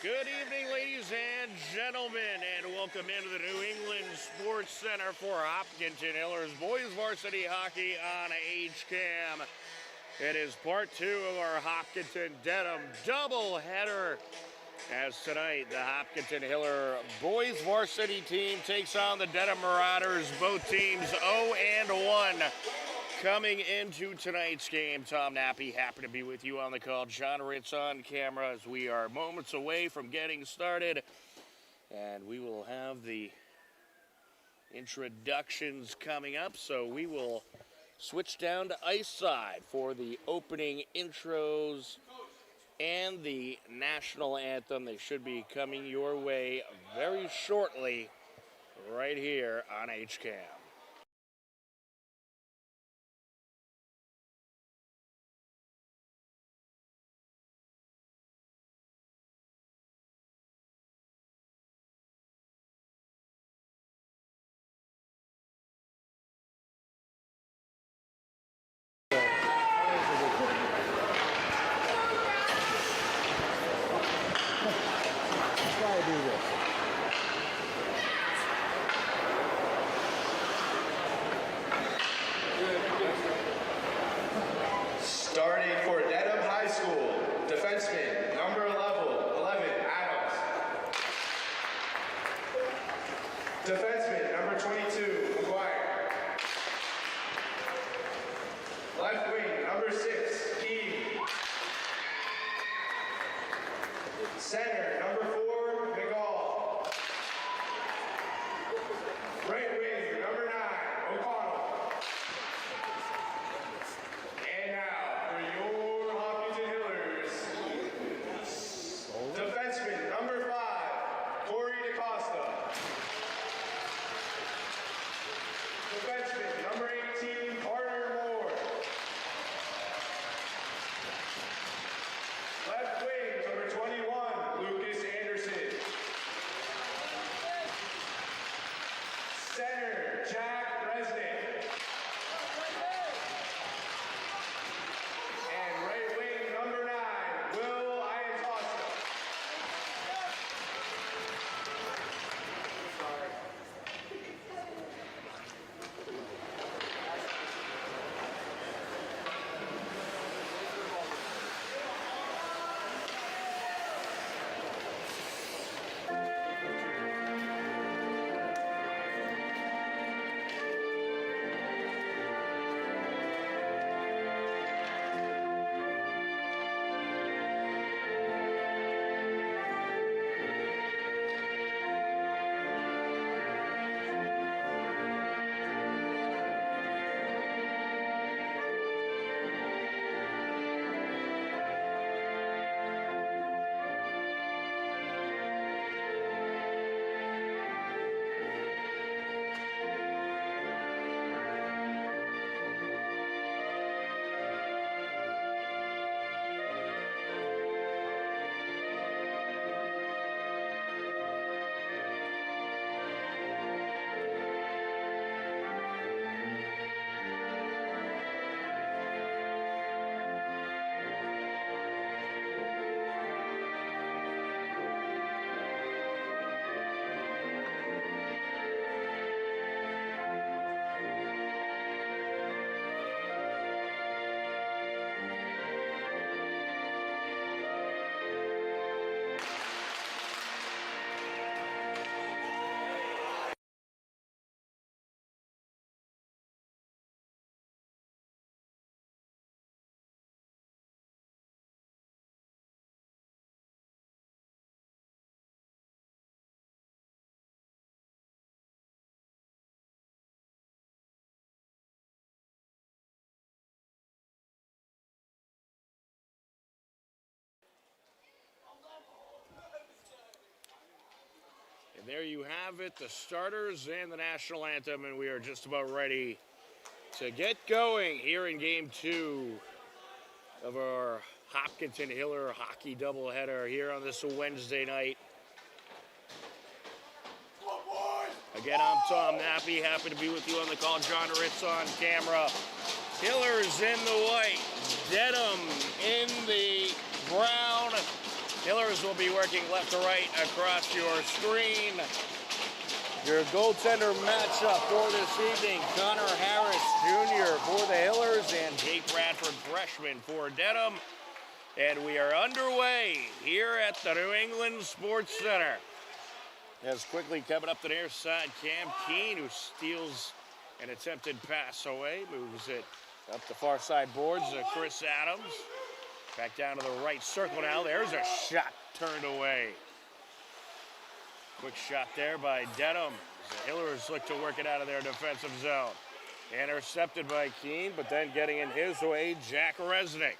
Good evening, ladies and gentlemen, and welcome into the New England Sports Center for Hopkinton Hillers Boys Varsity Hockey on HCAM. It is part two of our Hopkinton Dedham doubleheader, as tonight the Hopkinton Hiller Boys Varsity team takes on the Dedham Marauders. Both teams 0-1. Coming into tonight's game, Tom Nappy, happy to be with you on the call. John Ritz on camera as we are moments away from getting started. And we will have the introductions coming up, so we will switch down to ice side for the opening intros and the national anthem. They should be coming your way very shortly right here on HCAM. Starting for Dedham High School, defenseman, number 11, Adams. Defenseman, number 22, McGuire. Left wing, number 6, Key. Center, number 4, McGall. Right wing, number 9, O'Connell. And now, for your Hopkinton Hillers, defenseman number 5, Corey DaCosta. Defenseman number 18, Carter Moore. Left wing number 21, Lucas Anderson. Center, Jack Resnick. And right wing number 9, Will Iantosta. And there you have it, the starters and the national anthem, and we are just about ready to get going here in game 2 of our Hopkinton Hiller hockey doubleheader here on this Wednesday night. Again, I'm Tom Nappy, happy to be with you on the call. John Ritz on camera. Hillers in the white, Dedham in the brown, Hillers will be working left to right across your screen. Your goaltender matchup for this evening, Connor Harris Jr. for the Hillers and Jake Bradford, freshman for Dedham. And we are underway here at the New England Sports Center. As quickly coming up the near side, Cam Keene, who steals an attempted pass away, moves it up the far side boards to Chris Adams. Back down to the right circle now. There's a shot turned away. Quick shot there by Dedham. The Hillers look to work it out of their defensive zone. Intercepted by Keene, but then getting in his way, Jack Resnick.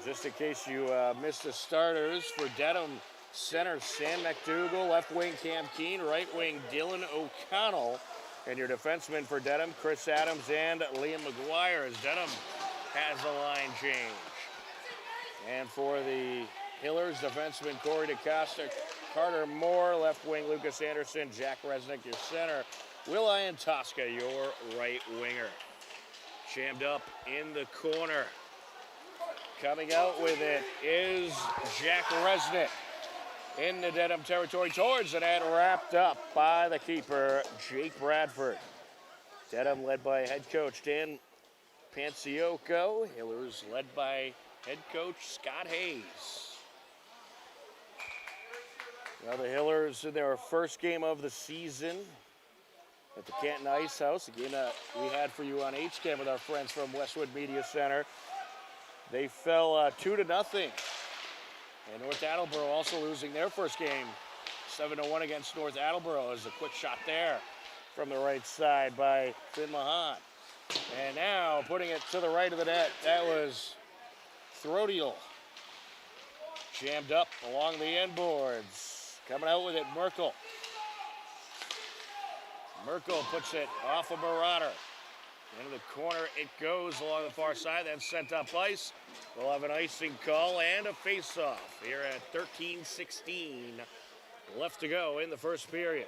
Just in case you missed the starters for Dedham, center Sam McDougal, left wing Cam Keene, right wing Dylan O'Connell, and your defensemen for Dedham, Chris Adams and Liam McGuire, as Dedham has a line change. And for the Hillers, defenseman Corey DeCosta, Carter Moore, left wing Lucas Anderson, Jack Resnick, your center, Will Ian Tosca, your right winger. Jammed up in the corner. Coming out with it is Jack Resnick in the Dedham territory towards the net, wrapped up by the keeper, Jake Bradford. Dedham led by head coach Dan Panciocco. Hillers led by head coach Scott Hayes. Now the Hillers in their first game of the season at the Canton Ice House, a game that we had for you on HCAM with our friends from Westwood Media Center. They fell 2-0. And North Attleboro also losing their first game 7-1 against North Attleboro. As a quick shot there from the right side by Finn Mahan. And now putting it to the right of the net, that was Throdiel. Jammed up along the end boards. Coming out with it, Merkel. Merkel puts it off of Marauder. Into the corner it goes along the far side, then sent up ice. We'll have an icing call and a face-off here at 13:16 left to go in the first period.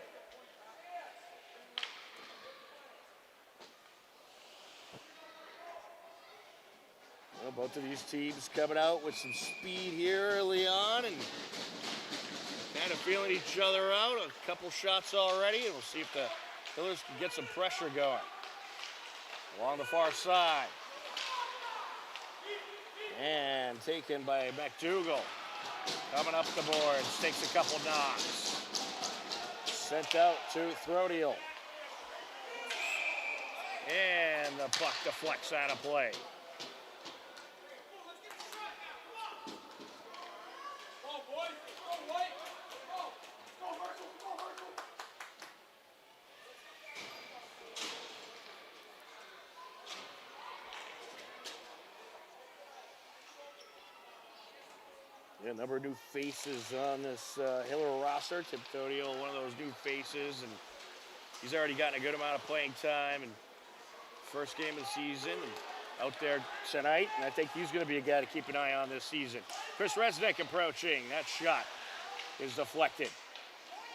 Well, both of these teams coming out with some speed here early on and kind of feeling each other out. A couple shots already, and we'll see if the Hillers can get some pressure going. Along the far side. And taken by McDougal. Coming up the boards, takes a couple knocks. Sent out to Throdiel. And the puck deflects out of play. Yeah, a number of new faces on this Hiller roster. Tim Todiel, one of those new faces, and he's already gotten a good amount of playing time and first game of the season and out there tonight, and I think he's going to be a guy to keep an eye on this season. Chris Resnick approaching. That shot is deflected.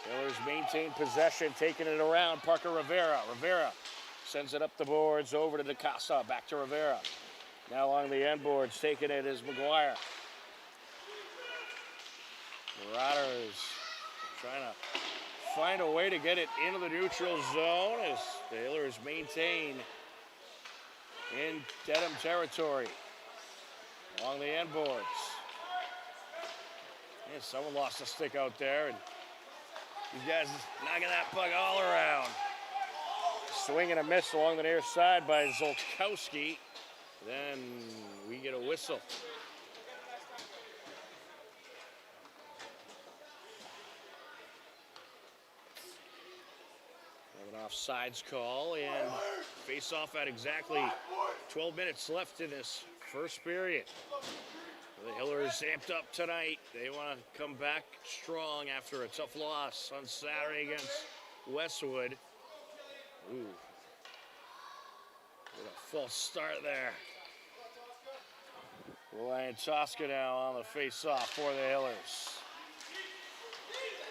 Hillers maintain possession, taking it around. Parker Rivera. Rivera sends it up the boards over to DeCosta. Back to Rivera. Now along the end boards, taking it is McGuire. Marauder is trying to find a way to get it into the neutral zone as the Hillers maintain in Dedham territory. Along the end boards. Yeah, someone lost a stick out there, and these guys knocking that puck all around. Swing and a miss along the near side by Zolkowski. Then we get a whistle. Offsides call and face off at exactly 12 minutes left in this first period. The Hillers amped up tonight. They want to come back strong after a tough loss on Saturday against Westwood. Ooh. What a false start there. Ryan Tosca now on the face-off for the Hillers.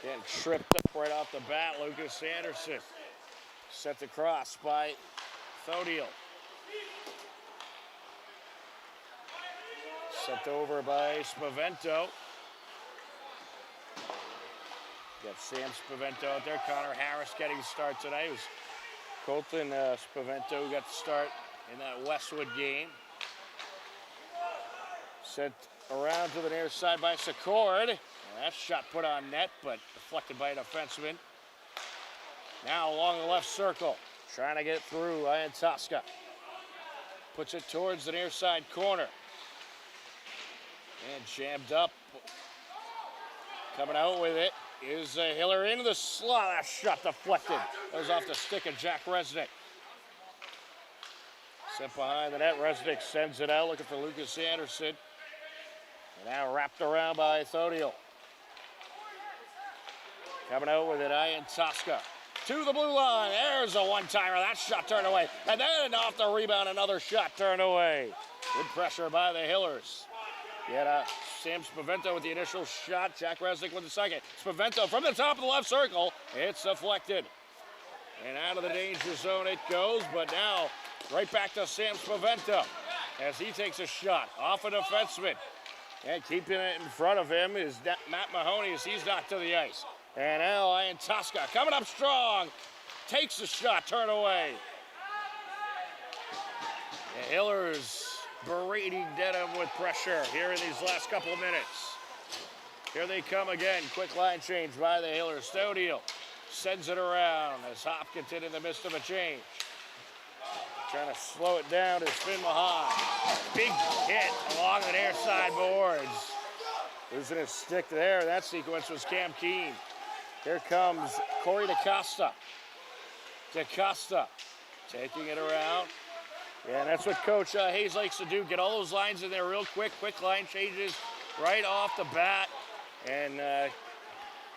Getting tripped up right off the bat, Lucas Anderson. Sent across by Throdiel. Sent over by Spavento. Got Sam Spavento out there. Connor Harris getting the start tonight. It was Colton Spavento who got the start in that Westwood game. Sent around to the near side by Secord. And that shot put on net, but deflected by a defenseman. Now along the left circle, trying to get through Ian Tosca. Puts it towards the near side corner. And jammed up. Coming out with it is Hiller into the slot. That shot deflected. That was off the stick of Jack Resnick. Sent behind the net. Resnick sends it out, looking for Lucas Anderson. And now wrapped around by Thodiel. Coming out with it, Ian Tosca. To the blue line. There's a one-timer. That shot turned away. And then off the rebound, another shot turned away. Good pressure by the Hillers. Yet Sam Spavento with the initial shot. Jack Resnick with the second. Spavento from the top of the left circle. It's deflected. And out of the danger zone it goes. But now right back to Sam Spavento as he takes a shot off a defenseman. And keeping it in front of him is Matt Mahoney as he's knocked to the ice. And now Ian Tosca coming up strong. Takes the shot, turn away. The Hillers berating Dedham with pressure here in these last couple of minutes. Here they come again. Quick line change by the Hillers. Stodiel sends it around as Hopkinton in the midst of a change. Trying to slow it down is Finn Mahan. Big hit along the near side boards. Losing his stick there. That sequence was Cam Keene. Here comes Corey DaCosta. DaCosta taking it around. Yeah, and that's what Coach Hayes likes to do. Get all those lines in there real quick. Quick line changes right off the bat. And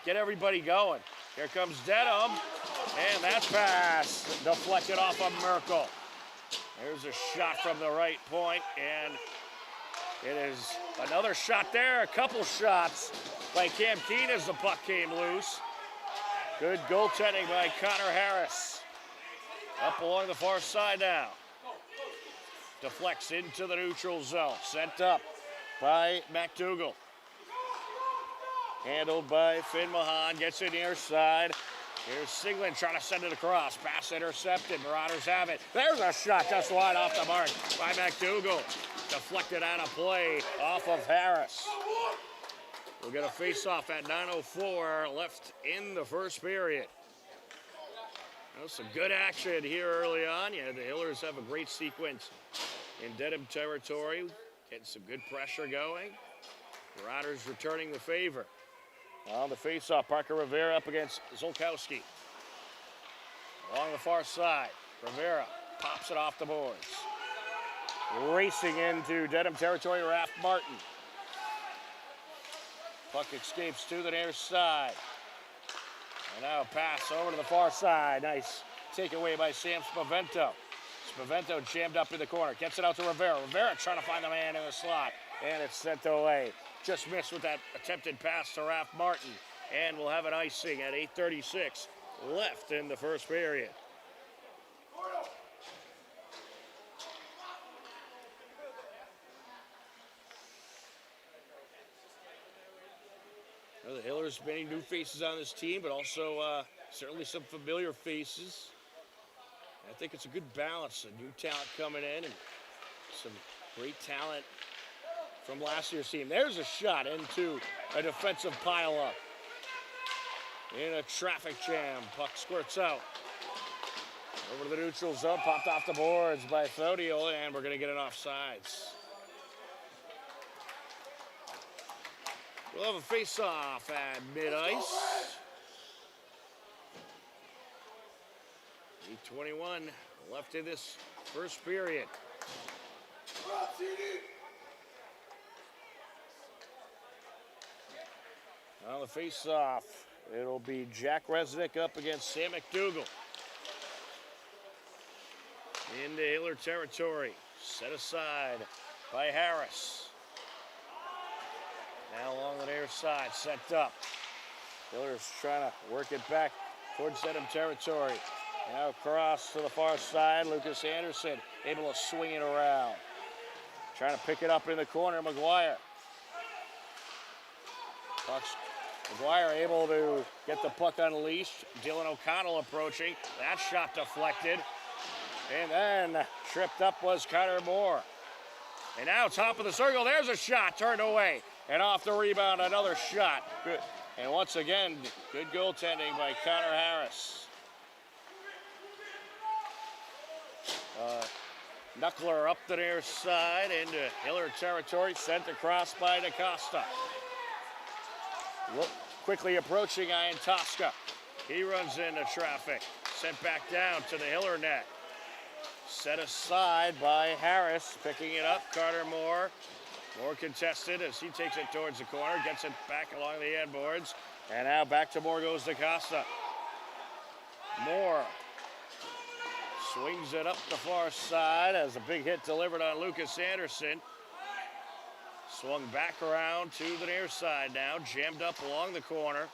get everybody going. Here comes Dedham. And that pass deflected off of Merkel. There's a shot from the right point. And it is another shot there. A couple shots by Cam Keene as the puck came loose. Good goaltending by Connor Harris. Up along the far side now. Deflects into the neutral zone. Sent up by McDougall. Handled by Finn Mahan. Gets it near side. Here's Siglin trying to send it across. Pass intercepted. Marauders have it. There's a shot just wide off the mark by McDougall. Deflected out of play off of Harris. We'll get a face-off at 9:04 left in the first period. Some good action here early on. Yeah, the Hillers have a great sequence in Dedham territory. Getting some good pressure going. Marauders returning the favor. On the face-off, Parker Rivera up against Zolkowski. Along the far side, Rivera pops it off the boards. Racing into Dedham territory, Raph Martin. Puck escapes to the near side. And now a pass over to the far side. Nice takeaway by Sam Spavento. Spavento jammed up in the corner. Gets it out to Rivera. Rivera trying to find the man in the slot. And it's sent away. Just missed with that attempted pass to Raph Martin. And we'll have an icing at 8:36 left in the first period. Well, the Hillers many new faces on this team, but also certainly some familiar faces. I think it's a good balance. A new talent coming in and some great talent from last year's team. There's a shot into a defensive pileup. In a traffic jam, puck squirts out. Over to the neutral zone, popped off the boards by Thodiel, and we're going to get an offsides. We'll have a face-off at mid-ice. 8:21 left in this first period. On the face-off, it'll be Jack Resnick up against Sam McDougall. Into Hiller territory, set aside by Harris. Now along the near side, set up. Hiller's trying to work it back towards Dedham territory. Now across to the far side, Lucas Anderson able to swing it around. Trying to pick it up in the corner, McGuire. Puck's McGuire able to get the puck unleashed. Dylan O'Connell approaching. That shot deflected. And then tripped up was Carter Moore. And now top of the circle, there's a shot turned away. And off the rebound, another shot. Good. And once again, good goaltending by Connor Harris. Knuckler up the near side into Hiller territory, sent across by DaCosta. Quickly approaching Ian Tosca. He runs into traffic, sent back down to the Hiller net. Set aside by Harris, picking it up, Carter Moore. More contested as he takes it towards the corner, gets it back along the end boards. And now back to Moore goes DaCosta. Moore swings it up the far side as a big hit delivered on Lucas Anderson. Swung back around to the near side now, jammed up along the corner.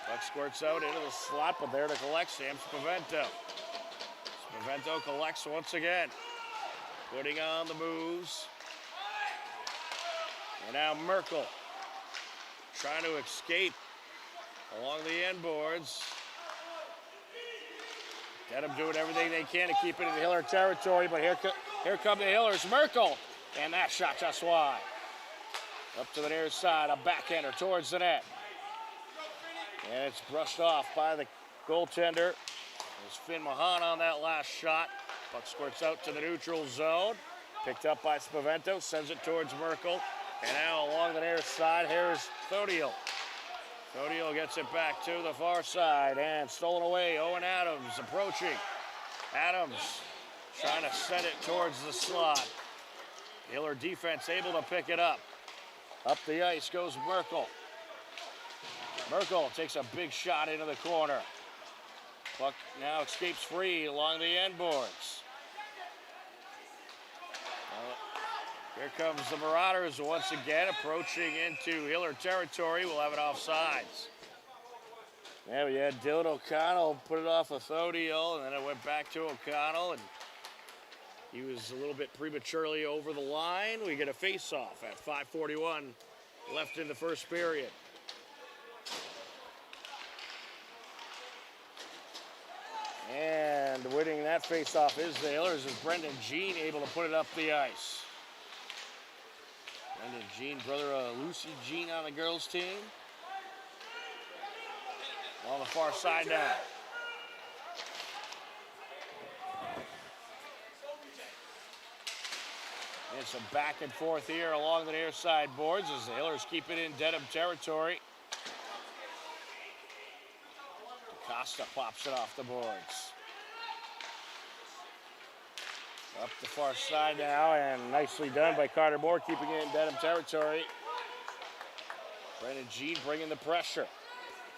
Puck squirts out into the slot, but there to collect Sam Spavento. Spavento collects once again, putting on the moves. And now Merkel trying to escape along the end boards. Dedham doing everything they can to keep it in the Hiller territory, but here come the Hillers. Merkel, and that shot just wide. Up to the near side, a backhander towards the net. And it's brushed off by the goaltender. There's Finn Mahan on that last shot. Puck squirts out to the neutral zone. Picked up by Spavento, sends it towards Merkel. And now along the near side, here's Thodiel. Thodiel gets it back to the far side and stolen away. Owen Adams approaching. Adams trying to send it towards the slot. Hiller defense able to pick it up. Up the ice goes Merkel. Merkel takes a big shot into the corner. Puck now escapes free along the end boards. Here comes the Marauders once again, approaching into Hiller territory. We'll have it offsides. Yeah, we had Dylan O'Connell put it off of Thodiel, and then it went back to O'Connell, and he was a little bit prematurely over the line. We get a face-off at 5:41 left in the first period. And winning that face-off is the Hillers, as Brendan Jean able to put it up the ice. Brendan Jean, brother of Lucy Jean on the girls' team. On the far side now. And some back and forth here along the near side boards as the Hillers keep it in Dedham territory. DaCosta pops it off the boards. Up the far side now, and nicely done by Carter Moore, keeping it in Dedham territory. Brendan Jean bringing the pressure.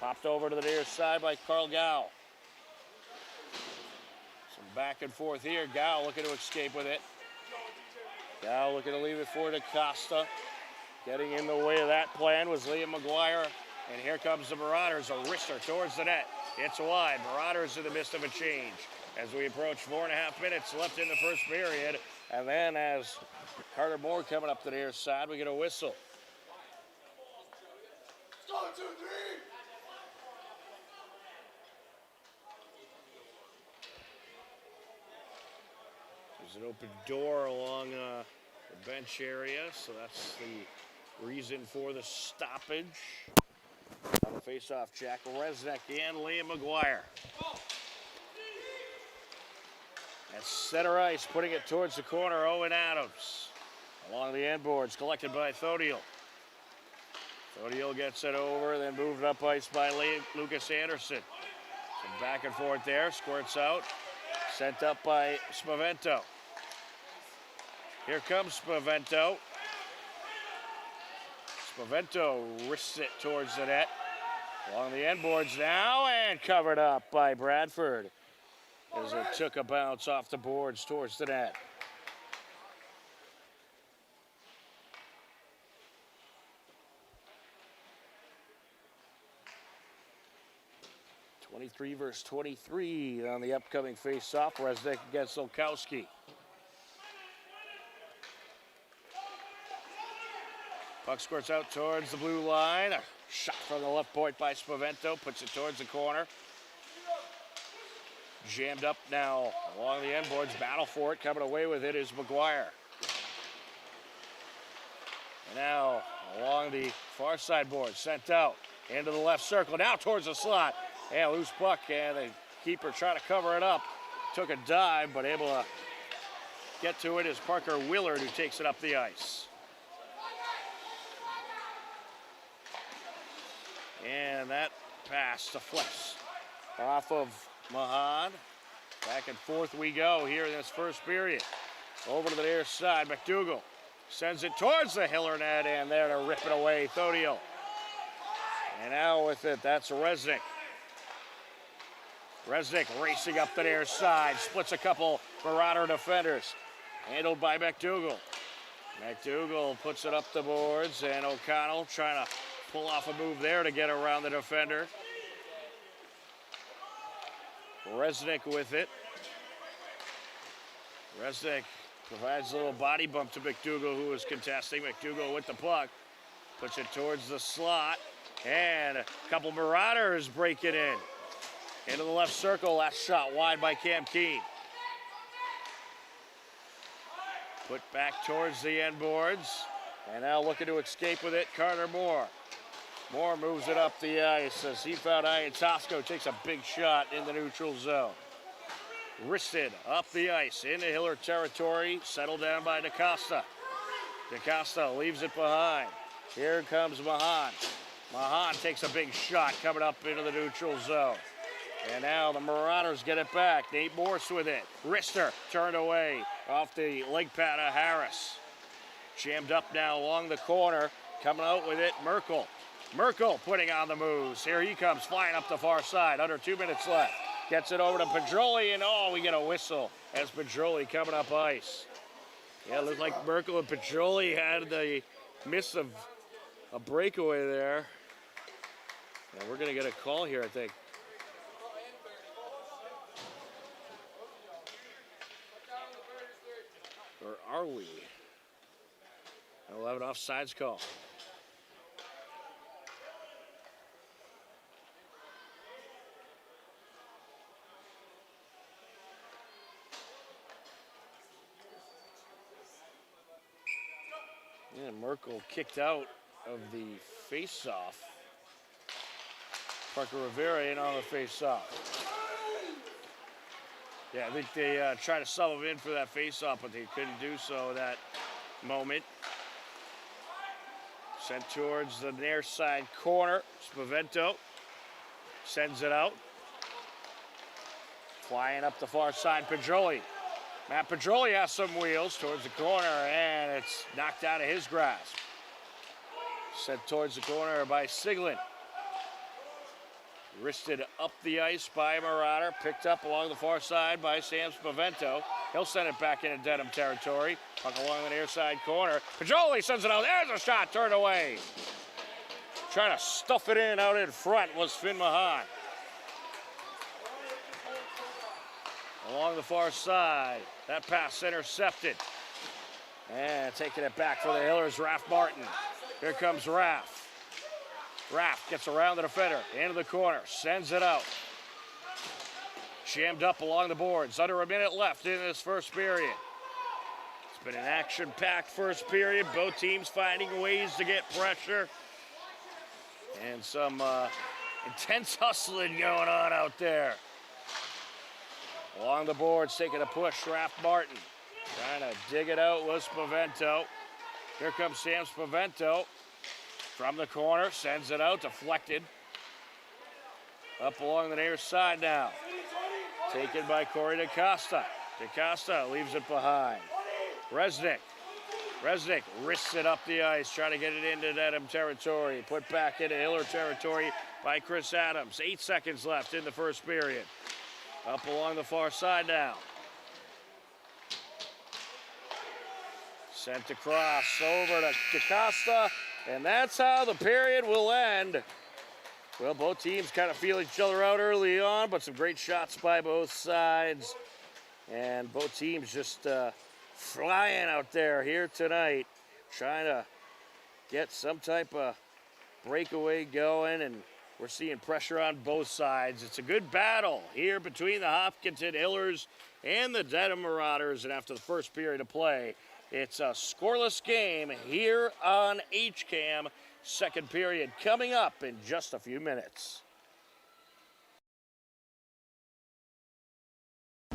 Popped over to the near side by Carl Gow. Some back and forth here. Gow looking to escape with it. Gow looking to leave it for DaCosta. Getting in the way of that plan was Liam McGuire. And here comes the Marauders, a wrister towards the net. It's wide. Marauders in the midst of a change as we approach 4.5 minutes left in the first period. And then as Carter Moore coming up the near side, we get a whistle. There's an open door along the bench area, so that's the reason for the stoppage. On the face-off, Jack Resnick and Liam McGuire. At center ice, putting it towards the corner, Owen Adams. Along the end boards, collected by Thodiel. Thodiel gets it over, then moved up ice by Lucas Anderson. Some back and forth there, squirts out. Sent up by Spavento. Here comes Spavento. Spavento wrists it towards the net. Along the end boards now, and covered up by Bradford as it took a bounce off the boards towards the net. (23 versus 23 on the upcoming face-off. Resnick against Olkowski. Puck squirts out towards the blue line. Shot from the left point by Spavento, puts it towards the corner. Jammed up now along the end boards, battle for it, coming away with it is McGuire. And now along the far side board, sent out into the left circle, now towards the slot. And loose puck, and the keeper trying to cover it up. Took a dive, but able to get to it is Parker Willard, who takes it up the ice. And that pass to Flex off of Mahan. Back and forth we go here in this first period. Over to the near side, McDougall sends it towards the Hiller net, and there to rip it away, Thodiel. And now with it, that's Resnick. Resnick racing up the near side, splits a couple Marauder defenders. Handled by McDougall. McDougall puts it up the boards, and O'Connell trying to pull off a move there to get around the defender. Resnick with it. Resnick provides a little body bump to McDougall, who is contesting. McDougall with the puck. Puts it towards the slot. And a couple Marauders break it in. Into the left circle. Last shot wide by Cam Keene. Put back towards the end boards. And now looking to escape with it, Carter Moore. Moore moves it up the ice as he found Ian Tosco, takes a big shot in the neutral zone. Wristed up the ice into Hiller territory, settled down by DaCosta. DaCosta leaves it behind. Here comes Mahan. Mahan takes a big shot coming up into the neutral zone. And now the Marauders get it back. Nate Morse with it. Rister turned away off the leg pad of Harris. Jammed up now along the corner. Coming out with it, Merkel. Merkel putting on the moves. Here he comes, flying up the far side. Under 2 minutes left. Gets it over to Pedroli, and we get a whistle as Pedroli coming up ice. Yeah, it looked like Merkel and Pedroli had the miss of a breakaway there. And we're going to get a call here, I think. Or are we? We'll have an offsides call. Yeah, Merkel kicked out of the face-off. Parker Rivera in on the face-off. Yeah, I think they tried to sub him in for that face-off, but they couldn't do so that moment. Sent towards the near side corner. Spavento sends it out. Flying up the far side, Pedroli. Matt Pedroli has some wheels towards the corner, and it's knocked out of his grasp. Sent towards the corner by Siglin. Wristed up the ice by Marauder. Picked up along the far side by Sam Spavento. He'll send it back into Dedham territory. Puck along the near side corner. Pedroli sends it out. There's a shot. Turned away. Trying to stuff it in out in front was Finn Mahan. Along the far side. That pass intercepted. And taking it back for the Hillers, Raph Martin. Here comes Raph. Raph gets around the defender, into the corner, sends it out. Jammed up along the boards, under a minute left in this first period. It's been an action-packed first period, both teams finding ways to get pressure. And some intense hustling going on out there. Along the boards, taking a push, Raph Martin. Trying to dig it out was Spavento. Here comes Sam Spavento. From the corner, sends it out, deflected. Up along the near side now. Taken by Corey DaCosta. DaCosta leaves it behind. Resnick. Resnick wrists it up the ice, trying to get it into Dedham territory. Put back into Hiller territory by Chris Adams. 8 seconds left in the first period. Up along the far side now. Sent across over to DaCosta. And that's how the period will end. Well, both teams kind of feel each other out early on, but some great shots by both sides. And both teams just flying out there here tonight, trying to get some type of breakaway going, and we're seeing pressure on both sides. It's a good battle here between the Hopkinton Hillers and the Dedham Marauders, and after the first period of play, it's a scoreless game here on HCAM. Second period coming up in just a few minutes.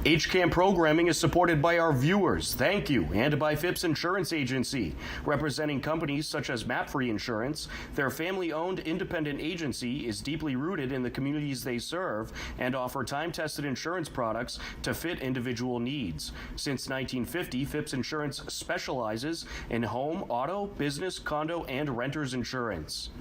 HCAM programming is supported by our viewers, thank you, and by Phipps Insurance Agency, representing companies such as MapFree Insurance. Their family-owned independent agency is deeply rooted in the communities they serve and offer time-tested insurance products to fit individual needs. Since 1950, Phipps Insurance specializes in home, auto, business, condo, and renters insurance.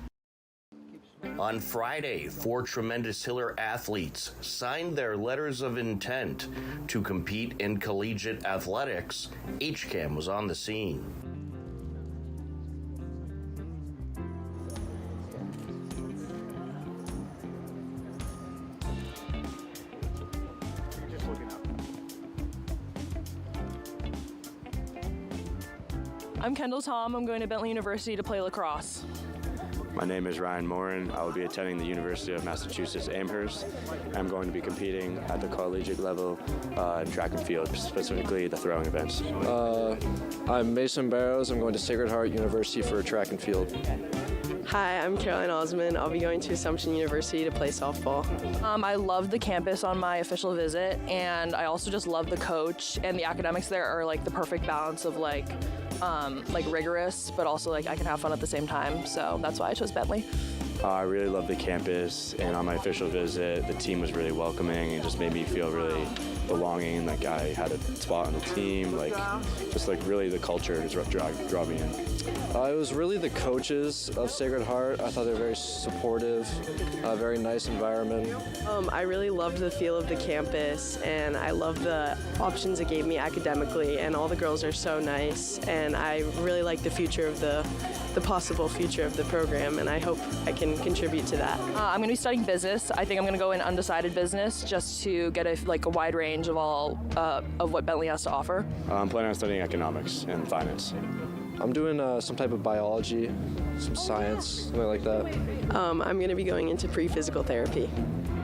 On Friday, 4 tremendous Hiller athletes signed their letters of intent to compete in collegiate athletics. HCAM was on the scene. I'm Kendall Tom. I'm going to Bentley University to play lacrosse. My name is Ryan Morin. I will be attending the University of Massachusetts Amherst. I'm going to be competing at the collegiate level in track and field, specifically the throwing events. I'm Mason Barrows. I'm going to Sacred Heart University for track and field. Hi, I'm Caroline Osmond. I'll be going to Assumption University to play softball. I love the campus on my official visit, and I also just love the coach, and the academics there are like the perfect balance of like rigorous, but also like I can have fun at the same time. So that's why I chose Bentley. I really love the campus, and on my official visit, the team was really welcoming and just made me feel really belonging. Like I had a spot on the team, just really the culture just draw me in. It was really the coaches of Sacred Heart. I thought they were very supportive, very nice environment. I really loved the feel of the campus, and I loved the options it gave me academically, and all the girls are so nice, and I really like the future of the possible future of the program, and I hope I can contribute to that. I'm going to be studying business. I think I'm going to go in undecided business just to get a wide range of all of what Bentley has to offer. I'm planning on studying economics and finance. I'm doing some type of biology, some science, something like that. I'm going to be going into pre-physical therapy.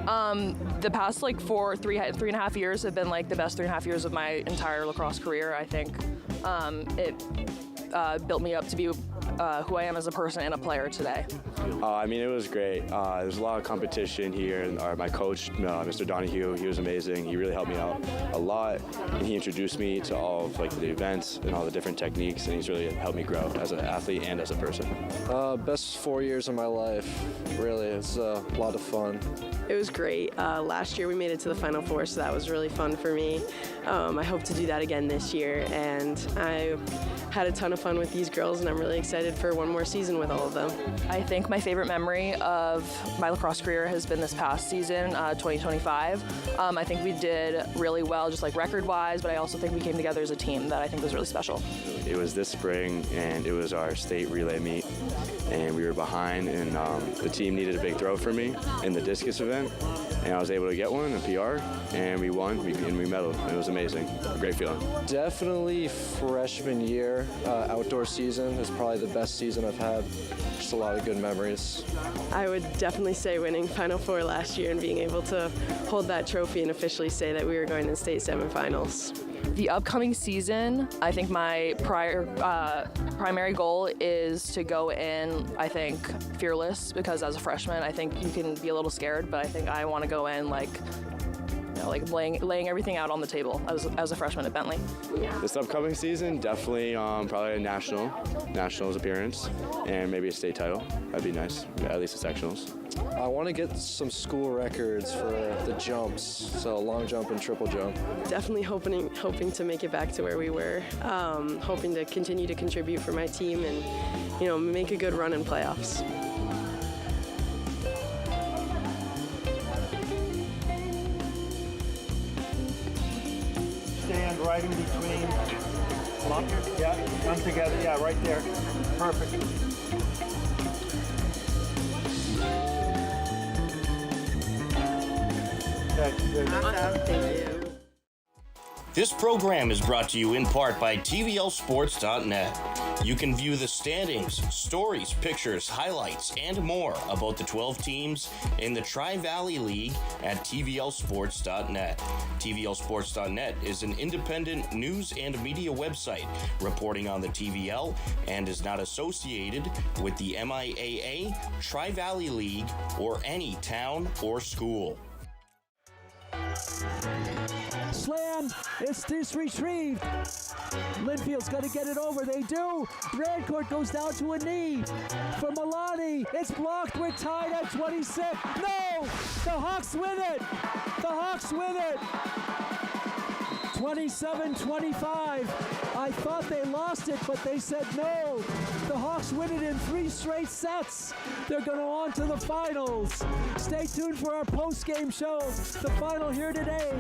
The past three and a half years have been like the best 3.5 years of my entire lacrosse career. I think it built me up to be who I am as a person and a player today. It was great. There's a lot of competition here, and my coach, Mr. Donahue, he was amazing. He really helped me out a lot, and he introduced me to all of the events and all the different techniques, and he's really helped me grow as an athlete and as a person. Best 4 years of my life, really. It's a lot of fun. It was great. Last year we made it to the Final Four, so that was really fun for me. I hope to do that again this year, and I had a ton of fun with these girls, and I'm really excited for one more season with all of them. I think my favorite memory of my lacrosse career has been this past season, 2025. I think we did really well, just record-wise, but I also think we came together as a team that I think was really special. It was this spring, and it was our state relay meet, and we were behind, and the team needed a big throw for me in the discus event, and I was able to get one, a PR, and we won, and we medaled. It was amazing. A great feeling. Definitely freshman year, outdoor season is probably the best season I've had. Just a lot of good memories. I would definitely say winning Final Four last year and being able to hold that trophy and officially say that we were going to state semifinals. The upcoming season, I think my primary goal is to go in, I think, fearless, because as a freshman, I think you can be a little scared, but I think I want to go in laying everything out on the table as a freshman at Bentley. This upcoming season, definitely probably a nationals appearance, and maybe a state title. That'd be nice, at least the sectionals. I want to get some school records for the jumps, so long jump and triple jump. Definitely hoping to make it back to where we were, hoping to continue to contribute for my team and, make a good run in playoffs. Stand right in between. Yeah, come together. Yeah, right there. Perfect. Okay, good. Awesome. Thank you. This program is brought to you in part by TVLSports.net. You can view the standings, stories, pictures, highlights, and more about the 12 teams in the Tri-Valley League at TVLSports.net. TVLSports.net is an independent news and media website reporting on the TVL and is not associated with the MIAA, Tri-Valley League, or any town or school. Slam, it's retrieved. Linfield's going to get it over. They do. Rancourt goes down to a knee. For Milani, it's blocked. We're tied at 26. No! The Hawks win it! The Hawks win it! 27-25. I thought they lost it, but they said no. The Hawks win it in 3 straight sets. They're going on to the finals. Stay tuned for our post-game show. The final here today.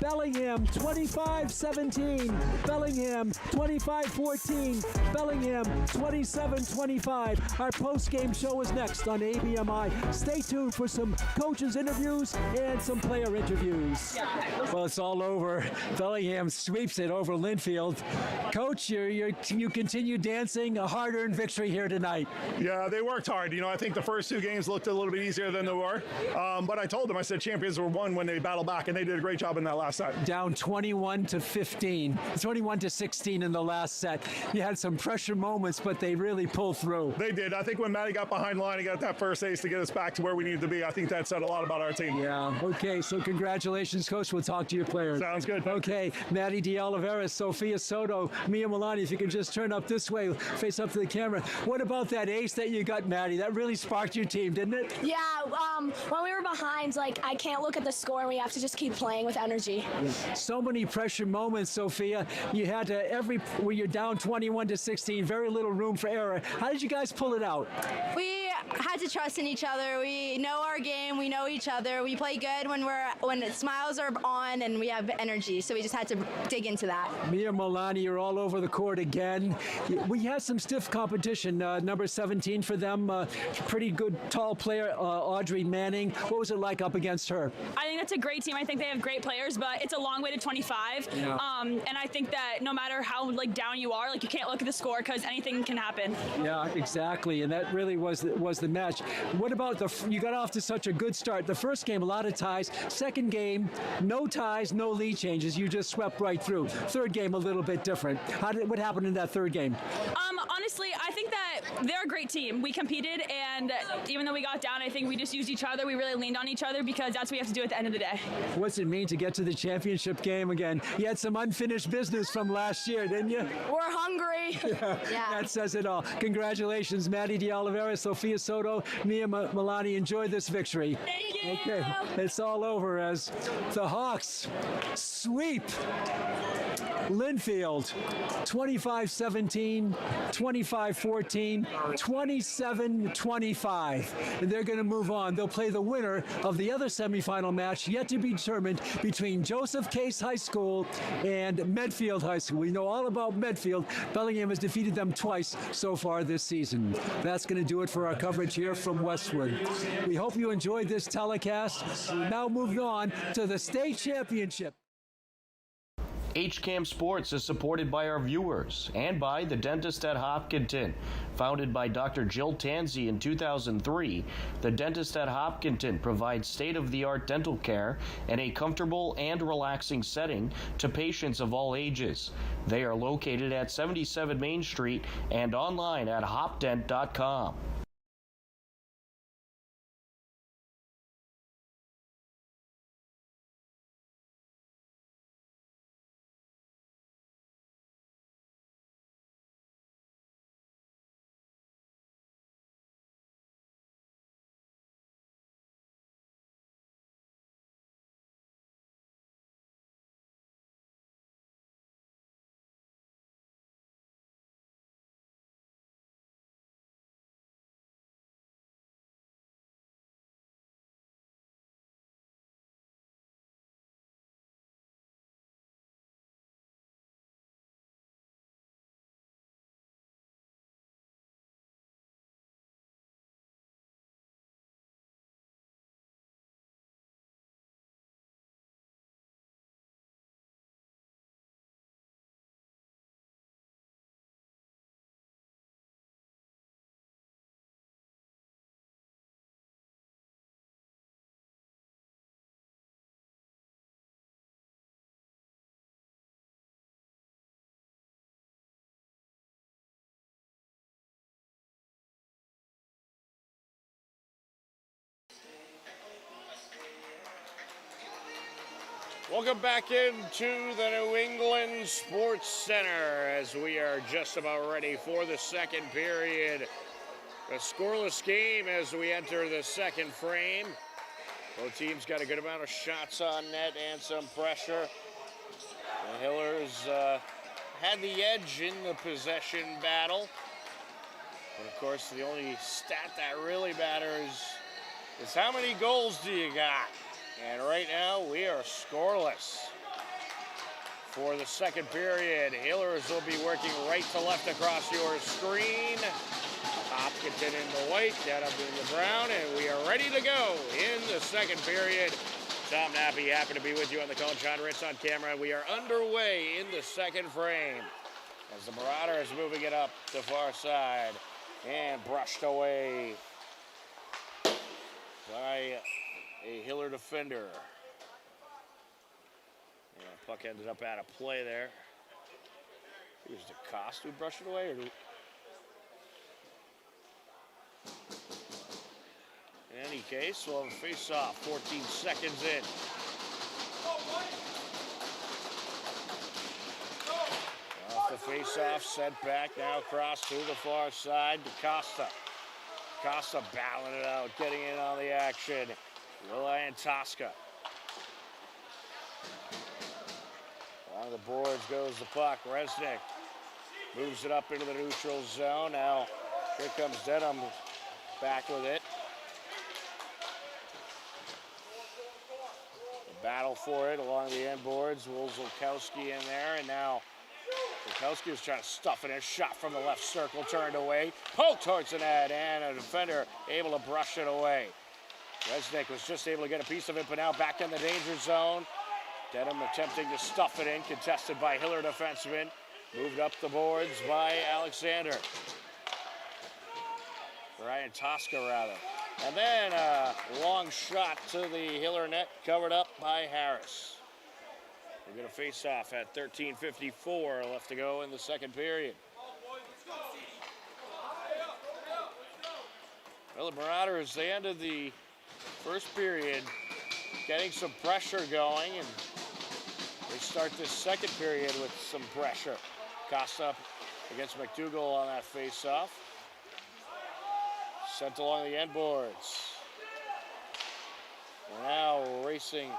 Bellingham 25-17. Bellingham 25-14. Bellingham 27-25. Our post-game show is next on ABMI. Stay tuned for some coaches interviews and some player interviews. Well, it's all over. Bellingham sweeps it over Linfield. Coach, you continue dancing, a hard-earned victory here tonight. Yeah, they worked hard. You know, I think the first 2 games looked a little bit easier than they were. But I told them, I said champions were won when they battled back, and they did a great job in that last set. Down 21-16 in the last set. You had some pressure moments, but they really pulled through. They did. I think when Matty got behind the line and got that first ace to get us back to where we needed to be, I think that said a lot about our team. Yeah. Okay, so congratulations, Coach. We'll talk to your players. Sounds good. Okay, Maddie De Oliveira, Sophia Soto, Mia Milani, if you can just turn up this way, face up to the camera. What about that ace that you got, Maddie? That really sparked your team, didn't it? Yeah, when we were behind, I can't look at the score and we have to just keep playing with energy. So many pressure moments, Sophia. You had to, where you're down 21-16, very little room for error. How did you guys pull it out? We had to trust in each other. We know our game. We know each other. We play good when the smiles are on and we have energy. So we just had to dig into that. Mia Milani, you're all over the court again. We had some stiff competition. Number 17 for them, pretty good tall player, Audrey Manning. What was it like up against her? I think that's a great team. I think they have great players, but it's a long way to 25. Yeah. And I think that no matter how down you are, you can't look at the score because anything can happen. Yeah, exactly. And that really was the match. What about you got off to such a good start. The first game, a lot of ties. Second game, no ties, no lead changes. You just swept right through. Third game, a little bit different. What happened in that third game? Honestly, I think that they're a great team. We competed, and even though we got down, I think we just used each other. We really leaned on each other because that's what we have to do at the end of the day. What's it mean to get to the championship game again? You had some unfinished business from last year, didn't you? We're hungry. Yeah. That says it all. Congratulations, Maddie De Oliveira, Sophia Soto, Mia Milani. Enjoy this victory. Thank you. Okay, it's all over as the Hawks sweep Linfield 25-17, 25-14, 27-25. And they're going to move on. They'll play the winner of the other semifinal match yet to be determined between Joseph Case High School and Medfield High School. We know all about Medfield. Bellingham has defeated them twice so far this season. That's going to do it for our coverage here from Westwood. We hope you enjoyed this telecast. We're now moving on to the state championship. HCAM Sports is supported by our viewers and by the Dentist at Hopkinton. Founded by Dr. Jill Tansey in 2003, the Dentist at Hopkinton provides state-of-the-art dental care in a comfortable and relaxing setting to patients of all ages. They are located at 77 Main Street and online at hopdent.com. Welcome back into the New England Sports Center as we are just about ready for the second period. A scoreless game as we enter the second frame. Both teams got a good amount of shots on net and some pressure. The Hillers had the edge in the possession battle. But of course, the only stat that really matters is how many goals do you got? And right now, we are scoreless. For the second period, Hillers will be working right to left across your screen. Hopkinton in the white, Dedham in the brown, and we are ready to go in the second period. Tom Nappy, happy to be with you on the call. John Ritz on camera. We are underway in the second frame as the Marauders moving it up the far side and brushed away by a Hiller defender. Yeah, puck ended up out of play there. It was DeCosta who brushed it away, or in any case, we'll have a face-off, 14 seconds in. Off the face-off, sent back, now across to the far side, DeCosta. DeCosta battling it out, getting in on the action. Lilian Tosca. Along the boards goes the puck. Resnick moves it up into the neutral zone. Now here comes Dedham back with it. The battle for it along the end boards. Wolzolkowski in there, and now Wolzolkowski was trying to stuff it in. Shot from the left circle, turned away. Poke towards the net, and a defender able to brush it away. Resnick was just able to get a piece of it, but now back in the danger zone. Dedham attempting to stuff it in, contested by Hiller defenseman. Moved up the boards by Alexander. Ryan Tosca, rather. And then a long shot to the Hiller net, covered up by Harris. We're going to face off at 13:54 left to go in the second period. Well, the Marauders, they ended the first period getting some pressure going, and they start this second period with some pressure. Costa against McDougall on that face-off. Sent along the end boards. And now racing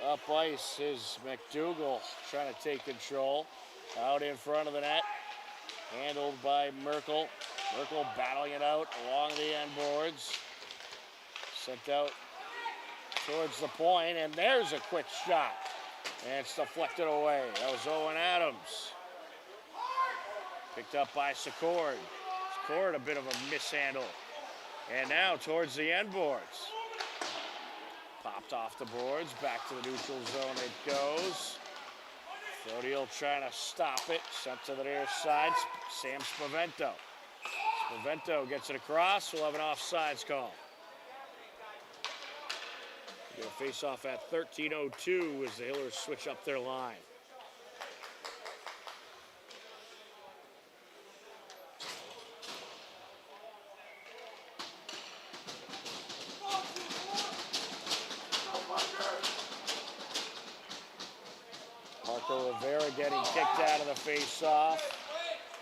up ice is McDougall, trying to take control. Out in front of the net, handled by Merkel. Merkel battling it out along the end boards. Sent out towards the point, and there's a quick shot. And it's deflected away. That was Owen Adams. Picked up by Secord. Secord, a bit of a mishandle. And now towards the end boards. Popped off the boards, back to the neutral zone it goes. Fodiel trying to stop it. Sent to the near side, Sam Spavento. Spavento gets it across. We'll have an offsides call. We're going to face off at 13:02 as the Hillers switch up their line. Marco Rivera getting kicked out of the face-off.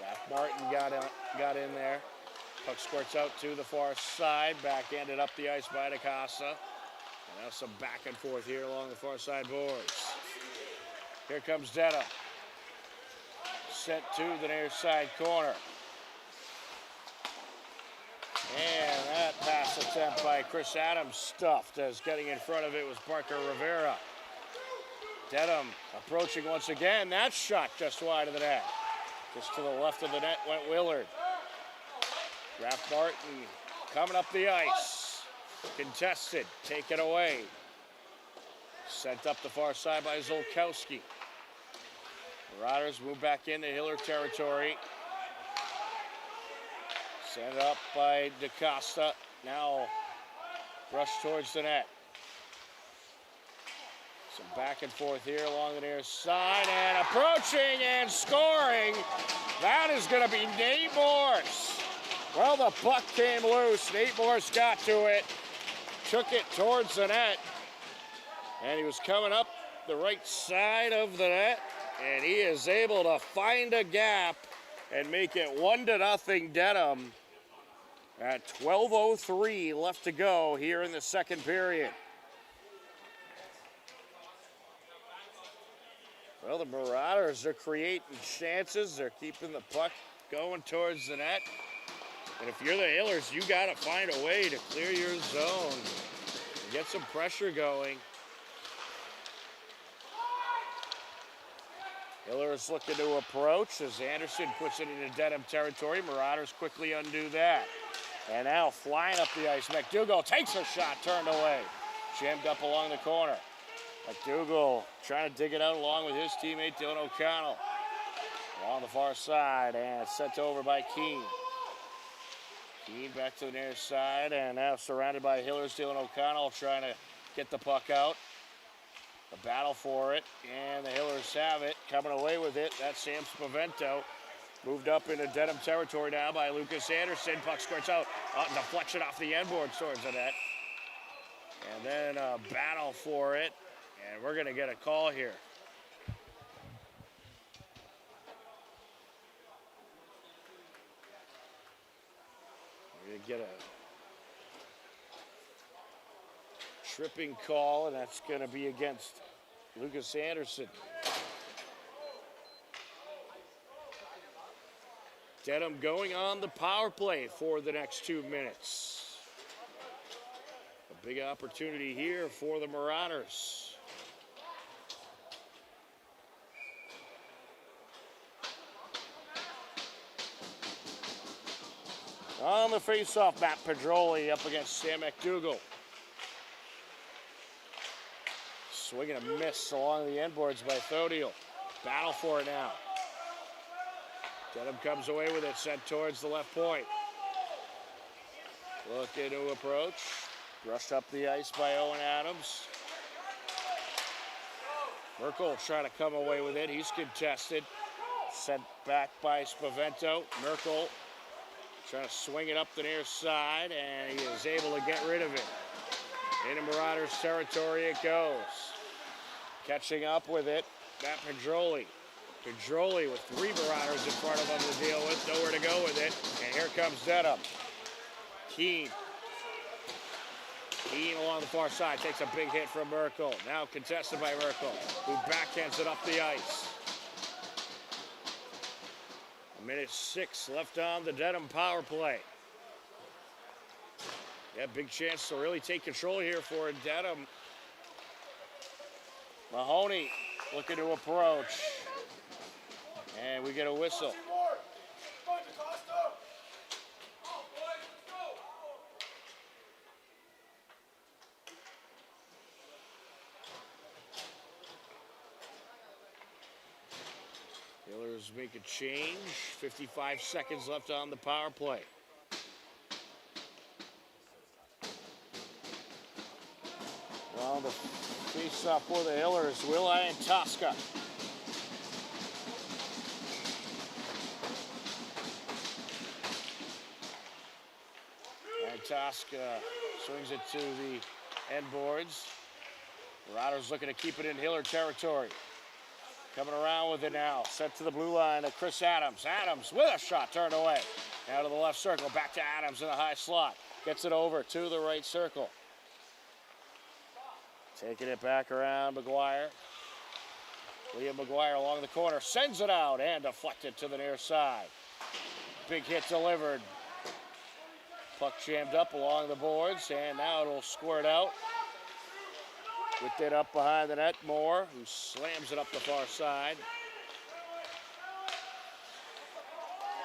Jack Martin got in there. Puck squirts out to the far side. Backhanded up the ice by DeCosta. And now some back and forth here along the far side boards. Here comes Dedham. Sent to the near side corner. And that pass attempt by Chris Adams stuffed, as getting in front of it was Parker Rivera. Dedham approaching once again. That shot just wide of the net. Just to the left of the net went Willard. Raph Martin coming up the ice. Contested, taken away. Sent up the far side by Zolkowski. Marauders move back into Hiller territory. Sent up by DeCosta. Now rush towards the net. Some back and forth here along the near side, and approaching and scoring. That is going to be Nate Morse. Well, the puck came loose. Nate Morse got to it, took it towards the net, And he was coming up the right side of the net, and he is able to find a gap and make it 1-0 Dedham at 12:03 left to go here in the second period. Well, the Marauders are creating chances. They're keeping the puck going towards the net. And if you're the Hillers, you got to find a way to clear your zone and get some pressure going. Hillers looking to approach as Anderson puts it into Dedham territory. Marauders quickly undo that. And now flying up the ice, McDougall takes a shot, turned away. Jammed up along the corner. McDougall trying to dig it out along with his teammate Dylan O'Connell. Along the far side and sent over by Keene. Keene back to the near side and now surrounded by Hillers. Dylan O'Connell trying to get the puck out. A battle for it, and the Hillers have it. Coming away with it, that's Sam Spavento. Moved up into Dedham territory now by Lucas Anderson. Puck squirts out. Deflection off the end board towards the net. And then a battle for it, and we're going to get a call here. We're going to get a tripping call, and that's going to be against Lucas Anderson. Dedham going on the power play for the next 2 minutes. A big opportunity here for the Marauders. On the faceoff, Matt Pedroli up against Sam McDougall. Swing and a miss along the end boards by Thodiel. Battle for it now. Dedham comes away with it, sent towards the left point. Looking to approach. Brushed up the ice by Owen Adams. Merkel trying to come away with it. He's contested. Sent back by Spavento. Merkel trying to swing it up the near side, and he is able to get rid of it. Into Marauders territory it goes. Catching up with it, Matt Pedroli. Pedroli with 3 Marauders in front of him to deal with. Nowhere to go with it. And here comes Dedham. Keene. Keene along the far side takes a big hit from Merkel. Now contested by Merkel, who backhands it up the ice. 1:06 left on the Dedham power play. Yeah, big chance to really take control here for Dedham. Mahoney looking to approach. And we get a whistle. Hillers make a change. 55 seconds left on the power play. Well, the face-off for the Hillers, Will Tosca. And Tosca swings it to the end boards. Marauders looking to keep it in Hiller territory. Coming around with it now. Set to the blue line of Chris Adams. Adams with a shot turned away. Now to the left circle. Back to Adams in the high slot. Gets it over to the right circle. Taking it back around McGuire. Liam McGuire along the corner. Sends it out and deflected to the near side. Big hit delivered. Puck jammed up along the boards, and now it'll squirt out. With it up behind the net, Moore, who slams it up the far side.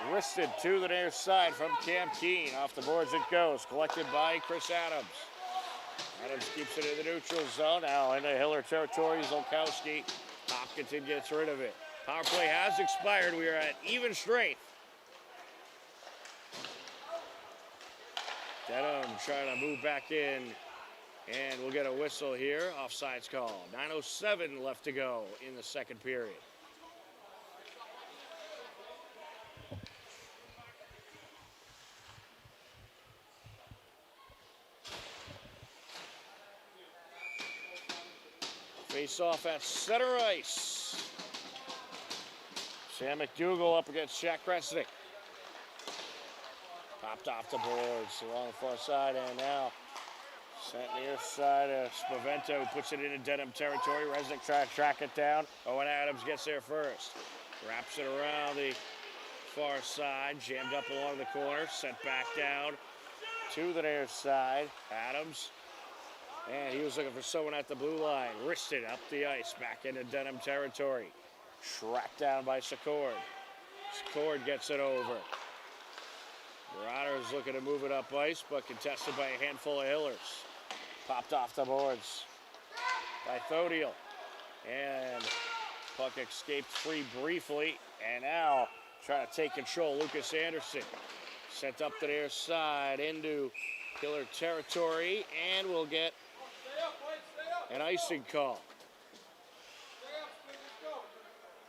Wristed to the near side from Cam Keene. Off the boards it goes, collected by Chris Adams. Adams keeps it in the neutral zone. Now into Hiller territory, Zolkowski. Hopkinton gets rid of it. Power play has expired. We are at even strength. Dedham trying to move back in. And we'll get a whistle here. Offsides call. 9:07 left to go in the second period. Face off at center ice. Sam McDougal up against Shaq Resnick. Popped off the boards along the far side, and now sent near side of Spavento, who puts it into Dedham territory. Resnick tries to track it down. Owen Adams gets there first. Wraps it around the far side, jammed up along the corner, sent back down to the near side. Adams, and he was looking for someone at the blue line. Wristed up the ice, back into Dedham territory. Tracked down by Secord. Secord gets it over. Marauders looking to move it up ice, but contested by a handful of Hillers. Popped off the boards by Thodiel. And puck escaped free briefly. And now trying to take control, Lucas Anderson. Sent up the near side into Hiller territory, and will get an icing call.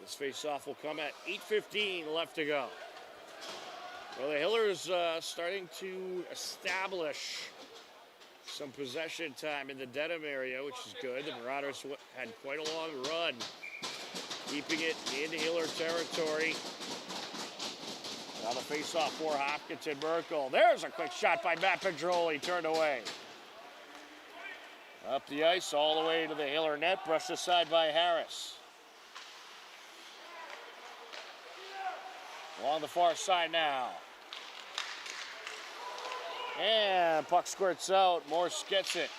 This face-off will come at 8:15 left to go. Well, the Hillers starting to establish some possession time in the Dedham area, which is good. The Marauders had quite a long run, keeping it in Hiller territory. Now the face-off for Hopkinton Merkel. There's a quick shot by Matt Pedroli, turned away. Up the ice, all the way to the Hiller net, brushed aside by Harris. Along the far side now. And puck squirts out, Morse gets it.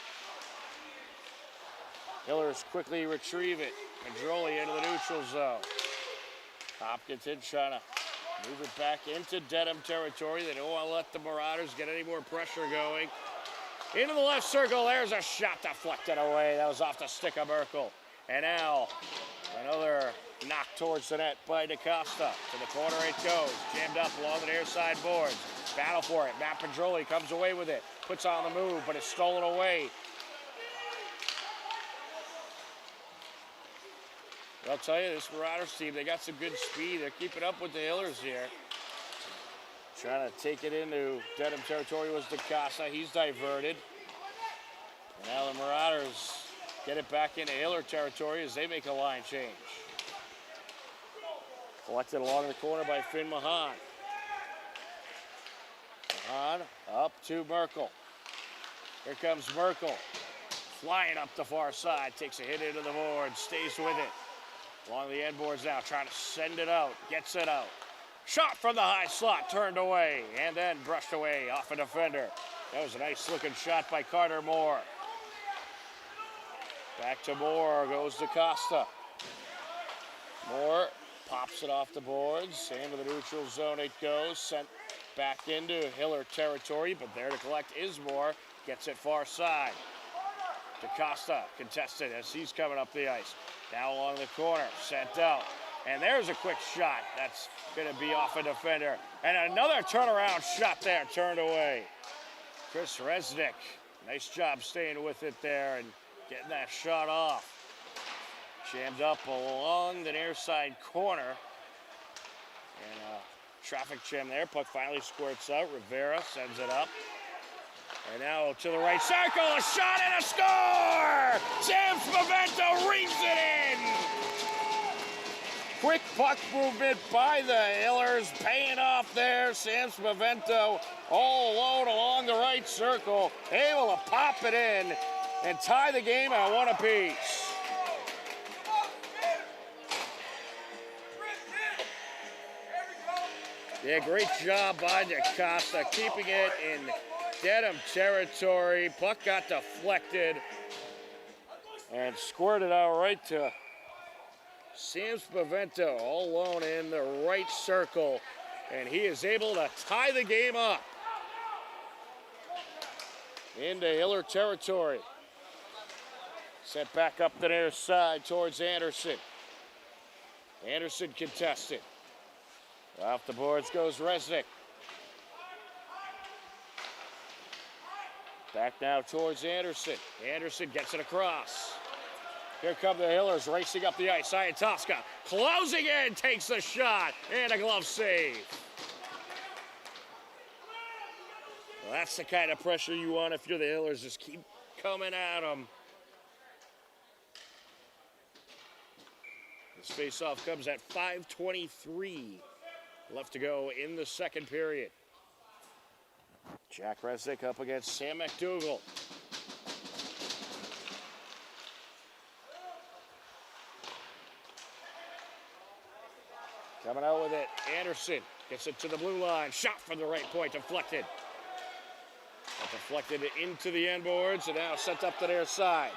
Hillers quickly retrieve it. Pedroli into the neutral zone. Hopkinton trying to move it back into Dedham territory. They don't want to let the Marauders get any more pressure going. Into the left circle, there's a shot deflected away. That was off the stick of Merkel. And now another knock towards the net by DaCosta. To the corner it goes. Jammed up along the near side boards. Battle for it. Matt Pedroli comes away with it. Puts on the move, but it's stolen away. I'll tell you, this Marauders team, they got some good speed. They're keeping up with the Hillers here. Trying to take it into Dedham territory was DaCosta. He's diverted. And now the Marauders get it back into Hiller territory as they make a line change. Collected along the corner by Finn Mahan. Mahan up to Merkel. Here comes Merkel. Flying up the far side. Takes a hit into the board. Stays with it. Along the end boards now. Trying to send it out. Gets it out. Shot from the high slot. Turned away. And then brushed away off a defender. That was a nice looking shot by Carter Moore. Back to Moore goes DaCosta. Moore pops it off the boards. Into the neutral zone it goes. Sent back into Hiller territory, but there to collect is Moore. Gets it far side. DaCosta contested as he's coming up the ice. Now along the corner, sent out. And there's a quick shot. That's going to be off a defender. And another turnaround shot there, turned away. Chris Resnick, nice job staying with it there and getting that shot off. Jammed up along the near side corner. And traffic jam there. Puck finally squirts out. Rivera sends it up. And now to the right circle. A shot and a score! Sam Spavento rings it in! Quick puck movement by the Hillers. Paying off there. Sam Spavento all alone along the right circle. Able to pop it in and tie the game at 1 apiece. Yeah, great job by DaCosta, keeping it in Dedham territory. Puck got deflected and squirted out right to Sam Spavento, all alone in the right circle. And he is able to tie the game up into Hiller territory. Sent back up the near side towards Anderson. Anderson contested. Off the boards goes Resnick. Back now towards Anderson. Anderson gets it across. Here come the Hillers racing up the ice. Iantowska closing in, takes the shot, and a glove save. Well, that's the kind of pressure you want if you're the Hillers. Just keep coming at them. This face-off comes at 5:23 left to go in the second period. Jack Resnick up against Sam McDougal. Coming out with it, Anderson gets it to the blue line. Shot from the right point, deflected. Deflected into the end boards and now sent up to their side.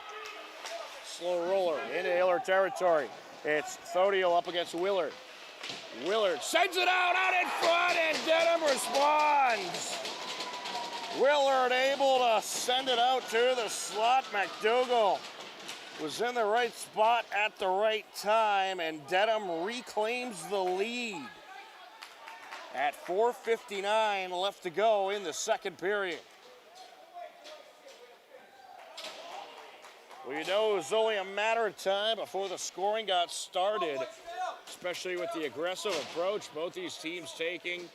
Slow roller into Hiller territory. It's Thodiel up against Willard. Willard sends it out in front, and Dedham responds. Willard able to send it out to the slot. McDougal was in the right spot at the right time, and Dedham reclaims the lead at 4:59 left to go in the second period. Well, you know, it was only a matter of time before the scoring got started, especially with the aggressive approach both these teams taking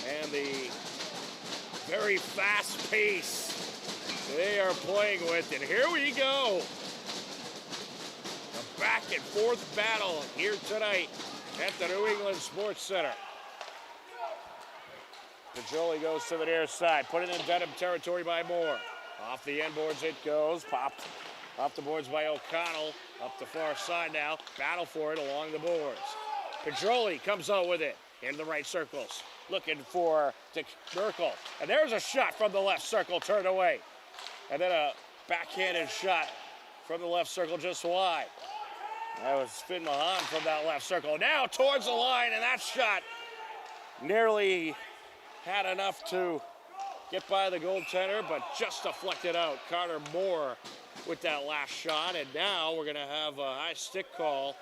and the very fast pace they are playing with. And here we go. A back and forth battle here tonight at the New England Sports Center. Pajoli goes to the near side, put it in Dedham territory by Moore. Off the end boards it goes, popped off the boards by O'Connell, up the far side now, battle for it along the boards. Pajoli comes out with it in the right circles, looking for Merkel. And there's a shot from the left circle, turned away. And then a backhanded shot from the left circle just wide. That was Finn Mahan from that left circle. Now towards the line, and that shot nearly had enough to get by the goaltender, but just deflected out. Carter Moore with that last shot, and now we're going to have a high stick call.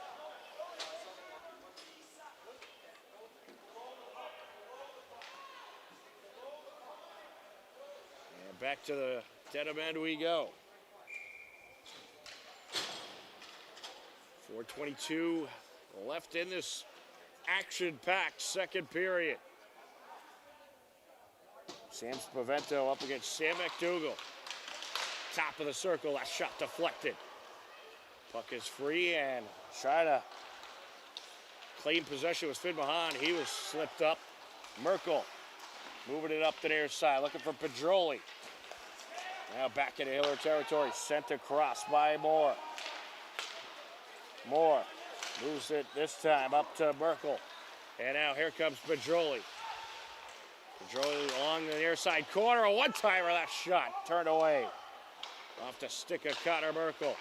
And back to the Dedham end we go. 4:22 left in this action-packed second period. Sam Spavento up against Sam McDougal. Top of the circle, that shot deflected. Puck is free and trying to claim possession was Finn Mahan. He was slipped up. Merkel moving it up the near side, looking for Pajoli. Now back into Hiller territory, sent across by Moore. Moore moves it this time up to Merkel. And now here comes Pajoli. Pajoli along the near side corner, a one-timer, that shot turned away. Off the stick of Connor Merkel.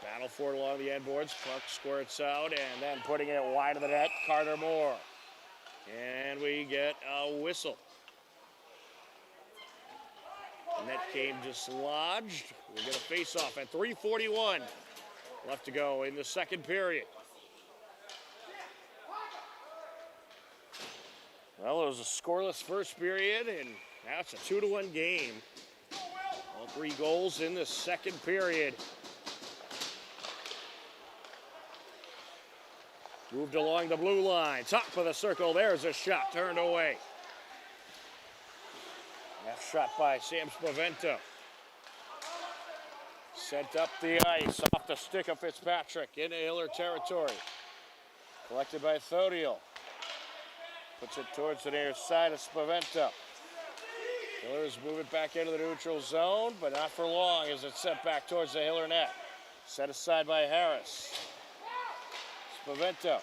Battle for it along the end boards. Puck squirts out and then putting it wide of the net, Carter Moore. And we get a whistle. The net came dislodged. We'll get a face-off at 3:41 left to go in the second period. Well, it was a scoreless first period, and now it's a 2-1 game. All 3 goals in the second period. Moved along the blue line, top of the circle, there's a shot, turned away. That shot by Sam Spavento. Sent up the ice, off the stick of Fitzpatrick, into Hiller territory. Collected by Thodiel. Puts it towards the near side of Spavento. Hiller's moving back into the neutral zone, but not for long as it's sent back towards the Hiller net. Set aside by Harris. Spavento.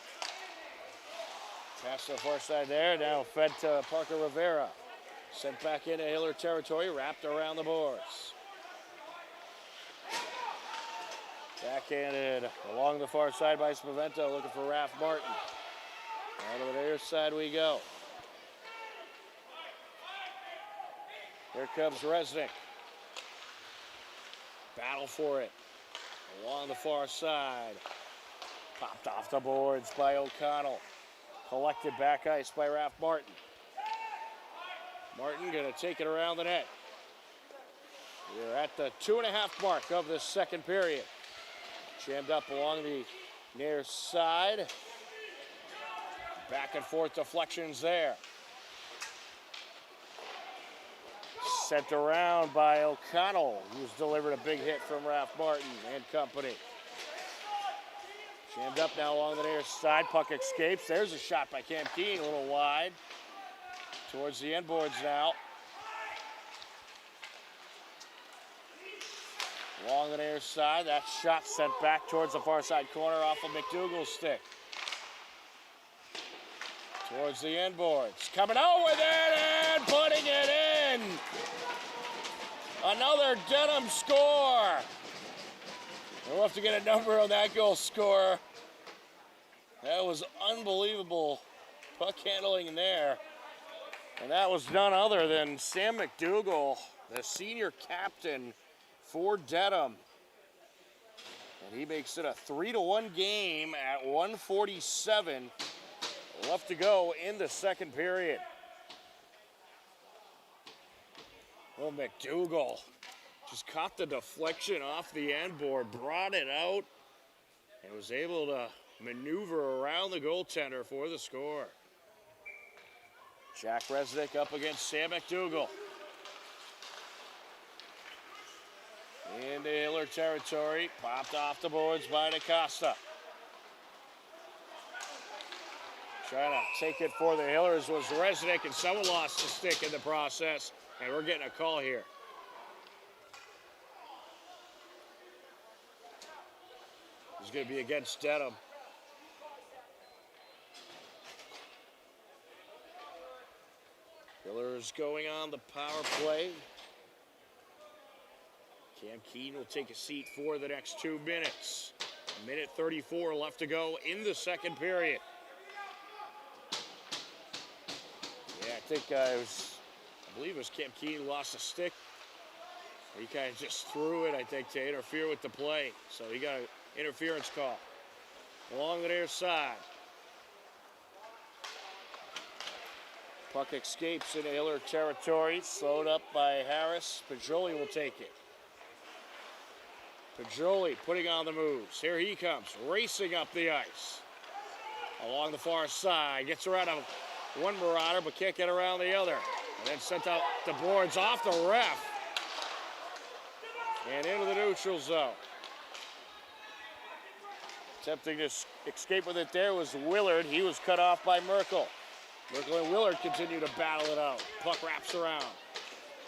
Pass to the far side there, now fed to Parker Rivera. Sent back into Hiller territory, wrapped around the boards. Backhanded along the far side by Spavento, looking for Raph Martin. Out of the near side we go. Here comes Resnick. Battle for it. Along the far side. Popped off the boards by O'Connell. Collected back ice by Raph Martin. Martin gonna take it around the net. We're at the 2.5 mark of this second period. Jammed up along the near side. Back and forth deflections there. Sent around by O'Connell, who's delivered a big hit from Raph Martin and company. Jammed up now along the near side. Puck escapes. There's a shot by Cam Keene, a little wide. Towards the end boards now. Along the near side. That shot sent back towards the far side corner off of McDougal's stick. Towards the end boards. Coming out with it and putting it in. Another Dedham score. We'll have to get a number on that goal scorer. That was unbelievable puck handling there. And that was none other than Sam McDougal, the senior captain for Dedham. And he makes it a 3-1 game at 1:47 left to go in the second period. Well, McDougal just caught the deflection off the end board, brought it out, and was able to maneuver around the goaltender for the score. Jack Resnick up against Sam McDougal. Into Hiller territory, popped off the boards by DaCosta. Trying to take it for the Hillers was Resnick, and someone lost the stick in the process, and we're getting a call here. It's going to be against Dedham. Hillers going on the power play. Cam Keene will take a seat for the next 2 minutes. Minute 34 left to go in the second period. Yeah, I think I believe it was Cam Keene who lost a stick. He kind of just threw it, I think, to interfere with the play. So he got an interference call. Along the near side. Puck escapes into Hiller territory, slowed up by Harris. Pajoli will take it. Pajoli putting on the moves. Here he comes, racing up the ice. Along the far side, gets around one marauder, but can't get around the other. And then sent out the boards off the ref. And into the neutral zone. Attempting to escape with it there was Willard. He was cut off by Merkel. Merkel and Willard continue to battle it out. Puck wraps around.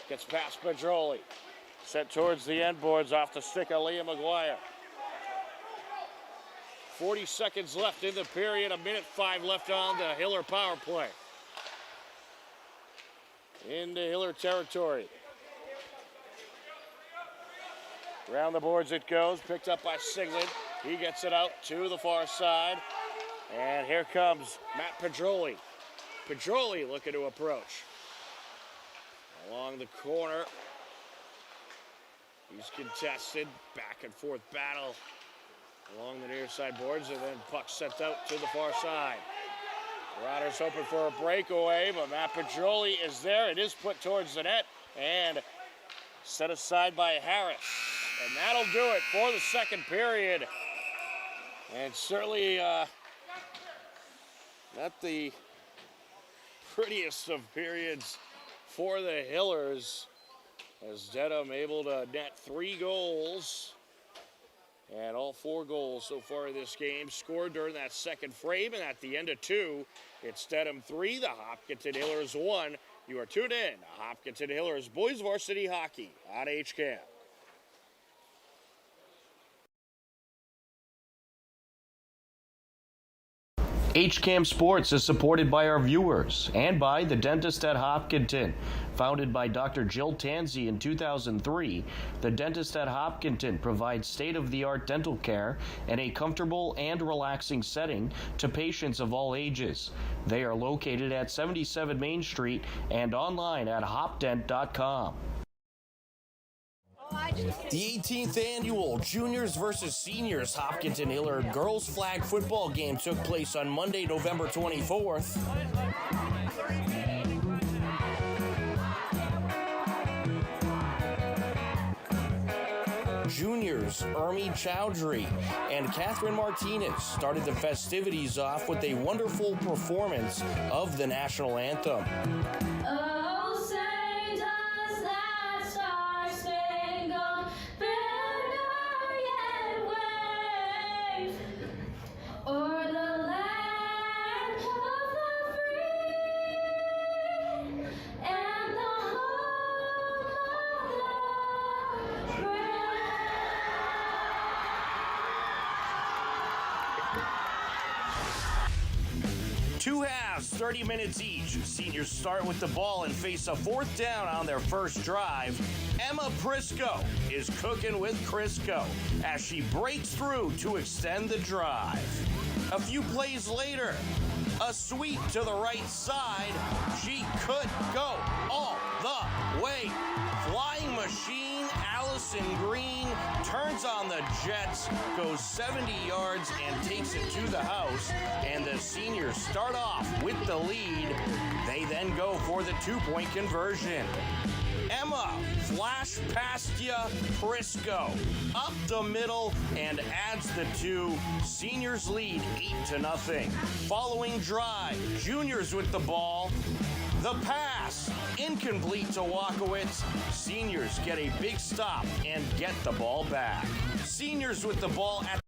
Gets past Pajoli. Sent towards the end boards off the stick of Liam McGuire. 40 seconds left in the period. 1:05 left on the Hiller power play. Into Hiller territory. Around the boards it goes. Picked up by Siglin. He gets it out to the far side. And here comes Matt Pajoli. Pajoli looking to approach. Along the corner. He's contested, back and forth battle along the near side boards, and then puck sent out to the far side. Marauders hoping for a breakaway, but Matt Pajoli is there. It is put towards the net and set aside by Harris. And that'll do it for the second period. And certainly not the prettiest of periods for the Hillers, as Dedham able to net 3 goals. And all 4 goals so far in this game scored during that second frame. And at the end of 2, it's Dedham 3, the Hopkinton Hillers 1. You are tuned in to Hopkinton Hillers Boys Varsity Hockey on HCAM. HCAM Sports is supported by our viewers and by the Dentist at Hopkinton. Founded by Dr. Jill Tansey in 2003, the Dentist at Hopkinton provides state-of-the-art dental care in a comfortable and relaxing setting to patients of all ages. They are located at 77 Main Street and online at hopdent.com. The 18th annual Juniors versus Seniors Hopkinton Hiller Girls Flag Football game took place on Monday, November 24th. Juniors Ermi Chowdhury and Catherine Martinez started the festivities off with a wonderful performance of the national anthem. halves, 30 minutes each. Seniors start with the ball and face a 4th down on their first drive. Emma Prisco is cooking with Crisco as she breaks through to extend the drive. A few plays later, a sweep to the right side. She could go all the way. Flying machine, Allison Green turns on the Jets, goes 70 yards and takes it to the house. And the seniors start off with the lead. They then go for the 2-point conversion. Emma flash past ya, Prisco up the middle and adds the 2. Seniors lead 8-0. Following drive, juniors with the ball. The pass, incomplete to Walkowitz. Seniors get a big stop and get the ball back. Seniors with the ball at the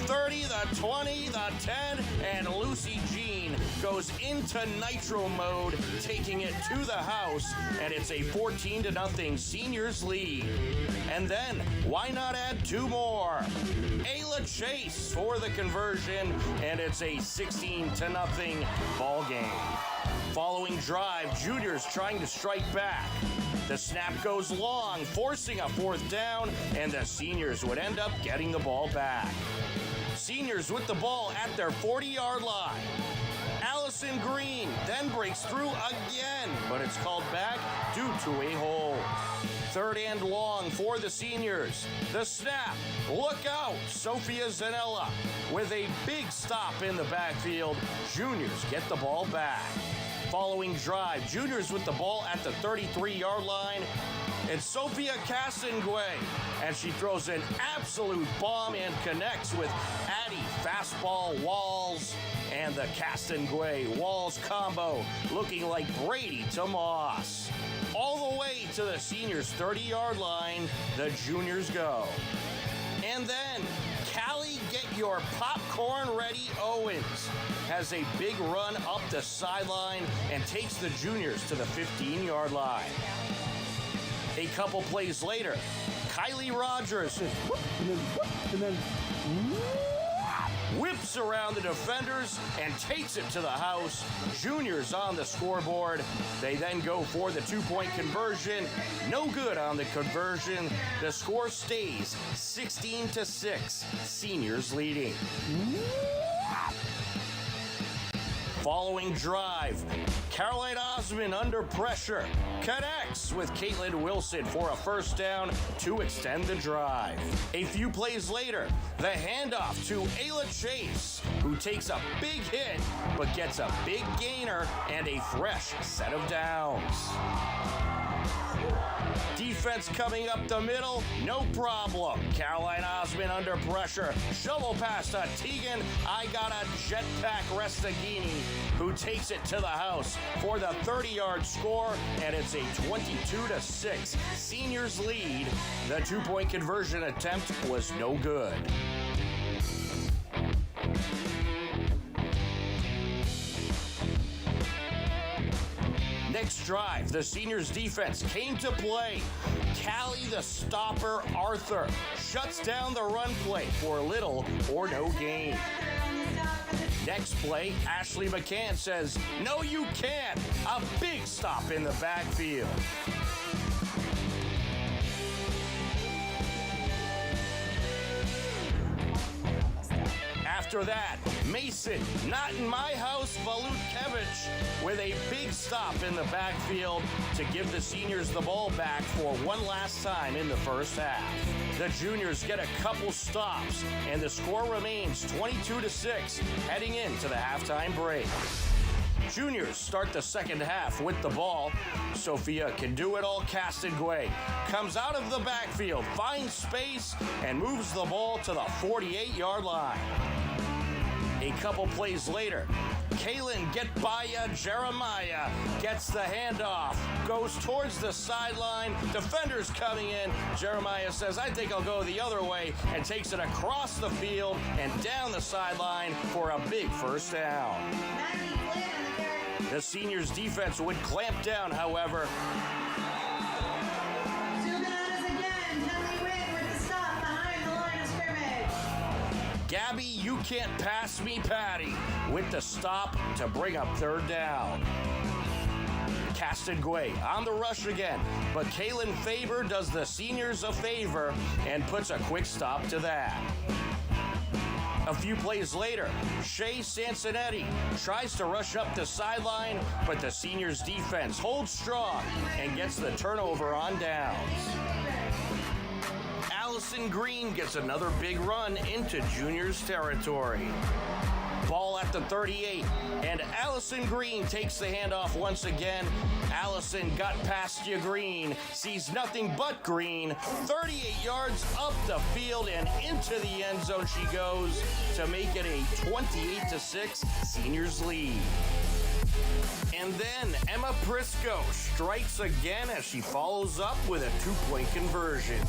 30, the 20, the 10, and Lucy Jean goes into nitro mode, taking it to the house, and it's a 14-0 seniors lead. And then, why not add 2 more? Ayla Chase for the conversion, and it's a 16-0 ball game. Following drive, juniors trying to strike back. The snap goes long, forcing a 4th down, and the seniors would end up getting the ball back. Seniors with the ball at their 40-yard line. Allison Green then breaks through again, but it's called back due to a hold. 3rd and long for the seniors. The snap, look out, Sophia Zanella with a big stop in the backfield. Juniors get the ball back. Following drive, juniors with the ball at the 33-yard line. It's Sophia Castonguay, and she throws an absolute bomb and connects with Addie Fastball Walls, and the Castonguay Walls combo looking like Brady to Moss. All the way to the seniors' 30-yard line, the juniors go. And then, Callie Get Your Popcorn Ready Owens has a big run up the sideline and takes the juniors to the 15-yard line. A couple plays later, Kylie Rogers whips around the defenders and takes it to the house. Juniors on the scoreboard. They then go for the 2-point conversion. No good on the conversion. The score stays 16-6. Seniors leading. Following drive, Caroline Osmond under pressure connects with Caitlin Wilson for a 1st down to extend the drive. A few plays later, the handoff to Ayla Chase, who takes a big hit but gets a big gainer and a fresh set of downs. Defense coming up the middle, no problem. Caroline Osmond under pressure. Shovel pass to Tegan. I got a jetpack Restaghini, who takes it to the house for the 30-yard score, and it's a 22-6 seniors lead. The 2-point conversion attempt was no good. Next drive, the seniors' defense came to play. Callie the Stopper Arthur shuts down the run play for little or no gain. Next play, Ashley McCann says, "No, you can't." A big stop in the backfield. After that, Mason, not in my house, Valutkevich, with a big stop in the backfield to give the seniors the ball back for one last time in the first half. The juniors get a couple stops, and the score remains 22-6, heading into the halftime break. Juniors start the second half with the ball. Sophia Can Do It All Castonguay comes out of the backfield, finds space, and moves the ball to the 48-yard line. A couple plays later, Kaylin Getbaya Jeremiah gets the handoff, goes towards the sideline, defenders coming in. Jeremiah says, "I think I'll go the other way," and takes it across the field and down the sideline for a big first down. The seniors' defense would clamp down, however. Gabby, you can't pass me Patty with the stop to bring up third down. Castonguay on the rush again, but Kaylin Faber does the seniors a favor and puts a quick stop to that. A few plays later, Shea Sansonetti tries to rush up the sideline, but the seniors' defense holds strong and gets the turnover on downs. Allison Green gets another big run into juniors territory. Ball at the 38, and Allison Green takes the handoff once again. Allison got past you, Green, sees nothing but Green. 38 yards up the field and into the end zone she goes to make it a 28-6 seniors lead. And then Emma Prisco strikes again as she follows up with a two-point conversion.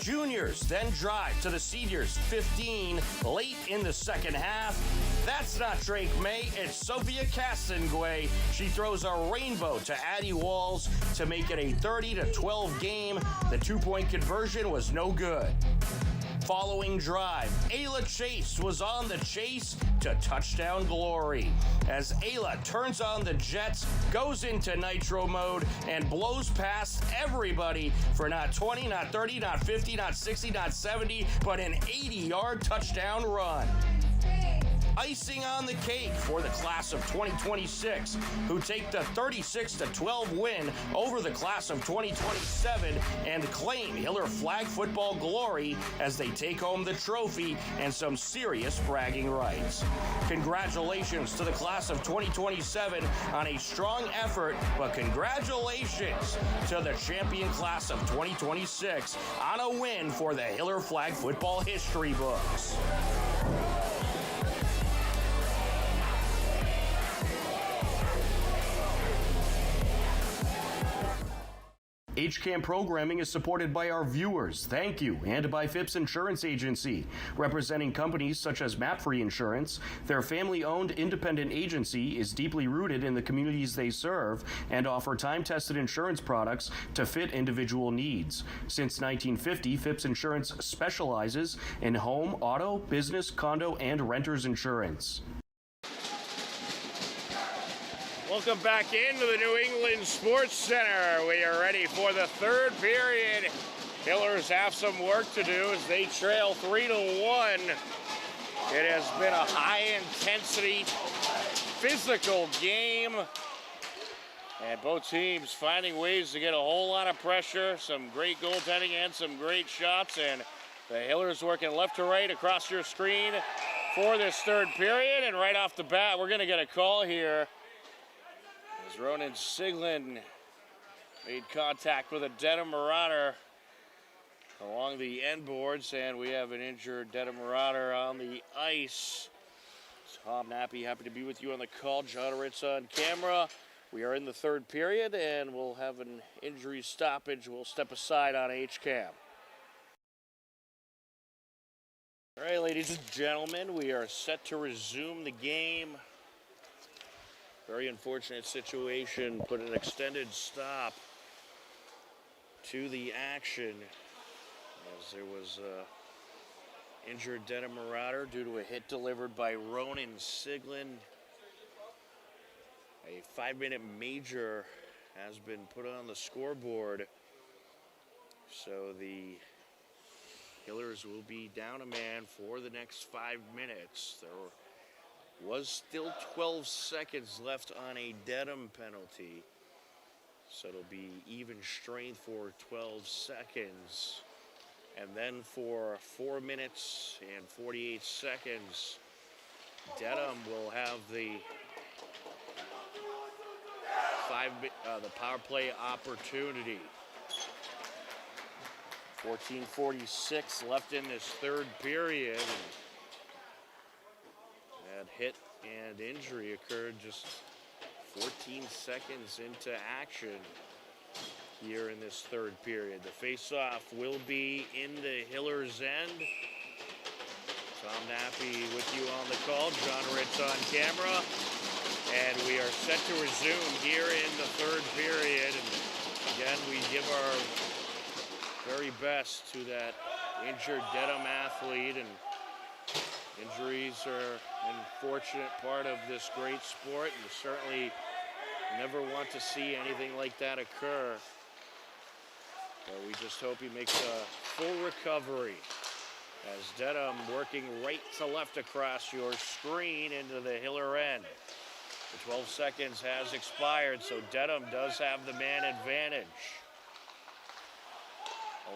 Juniors then drive to the seniors' 15 late in the second half. That's not Drake May, it's Sophia Castonguay. She throws a rainbow to Addie Walls to make it a 30-12 game. The two-point conversion was no good. Following drive, Ayla Chase was on the chase to touchdown glory as Ayla turns on the jets, goes into nitro mode, and blows past everybody for not 20, not 30, not 50, not 60, not 70, but an 80-yard touchdown run. Icing on the cake for the class of 2026, who take the 36-12 win over the class of 2027 and claim Hiller flag football glory as they take home the trophy and some serious bragging rights. Congratulations to the class of 2027 on a strong effort, but congratulations to the champion class of 2026 on a win for the Hiller flag football history books. HCAM programming is supported by our viewers, thank you, and by Phipps Insurance Agency, representing companies such as MapFree Insurance. Their family-owned independent agency is deeply rooted in the communities they serve and offer time-tested insurance products to fit individual needs. Since 1950, Phipps Insurance specializes in home, auto, business, condo, and renters insurance. Welcome back into the New England Sports Center. We are ready for the third period. Hillers have some work to do as they trail 3-1. It has been a high-intensity, physical game. And both teams finding ways to get a whole lot of pressure, some great goaltending and some great shots. And the Hillers working left to right across your screen for this third period. And right off the bat, we're going to get a call here. As Ronan Siglin made contact with a Dedham Marauder along the end boards, and we have an injured Dedham Marauder on the ice. Tom Nappy, happy to be with you on the call. John Ritz on camera. We are in the third period, and we'll have an injury stoppage. We'll step aside on HCAM. All right, ladies and gentlemen, we are set to resume the game. Very unfortunate situation, put an extended stop to the action as there was injured Dedham Marauder due to a hit delivered by Ronan Siglin. A 5-minute major has been put on the scoreboard, so the Hillers will be down a man for the next 5 minutes. There was still 12 seconds left on a Dedham penalty, so it'll be even strength for 12 seconds. And then for 4 minutes and 48 seconds, Dedham will have the power play opportunity. 14:46 left in this third period. That hit and injury occurred just 14 seconds into action here in this third period. The face-off will be in the Hillers' end. Tom Nappy with you on the call. John Ritz on camera. And we are set to resume here in the third period. And again, we give our very best to that injured Dedham athlete. And Injuries are an unfortunate part of this great sport. You certainly never want to see anything like that occur. But we just hope he makes a full recovery. As Dedham working right to left across your screen into the Hiller end. The 12 seconds has expired, so Dedham does have the man advantage.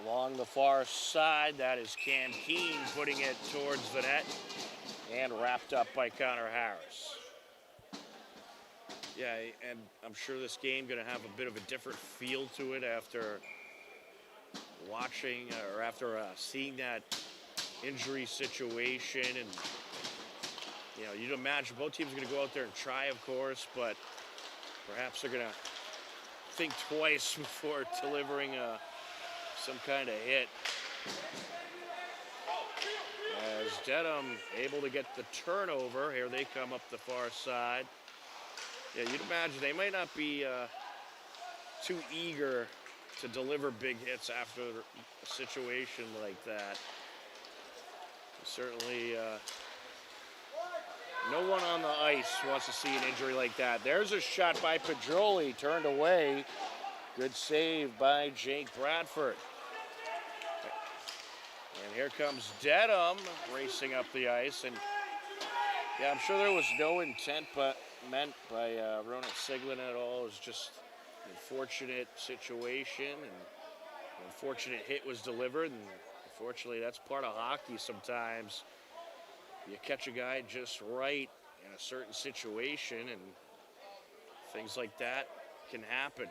Along the far side, that is Cam Keene putting it towards the net and wrapped up by Connor Harris. Yeah, and I'm sure this game going to have a bit of a different feel to it after watching or after seeing that injury situation. And you know, you'd imagine both teams are going to go out there and try, of course, but perhaps they're going to think twice before delivering some kind of hit. As Dedham able to get the turnover, here they come up the far side. Yeah, you'd imagine they might not be too eager to deliver big hits after a situation like that. Certainly, no one on the ice wants to see an injury like that. There's a shot by Pedroli, turned away. Good save by Jake Bradford. And here comes Dedham racing up the ice. And yeah, I'm sure there was no intent meant by Ronald Siglin at all. It was just an unfortunate situation, and an unfortunate hit was delivered. And unfortunately, that's part of hockey sometimes. You catch a guy just right in a certain situation, and things like that can happen.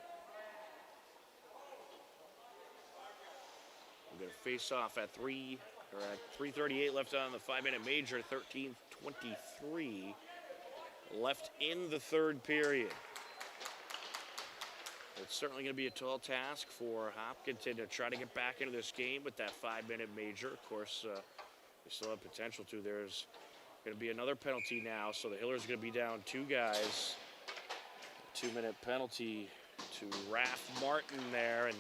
We're going to face off at 3:38 left on the 5-minute major, 13:23 left in the third period. It's certainly going to be a tall task for Hopkinton to try to get back into this game with that 5-minute major. Of course, they still have potential to. There's going to be another penalty now, so the Hillers are going to be down 2 guys. 2-minute penalty to Raph Martin there, and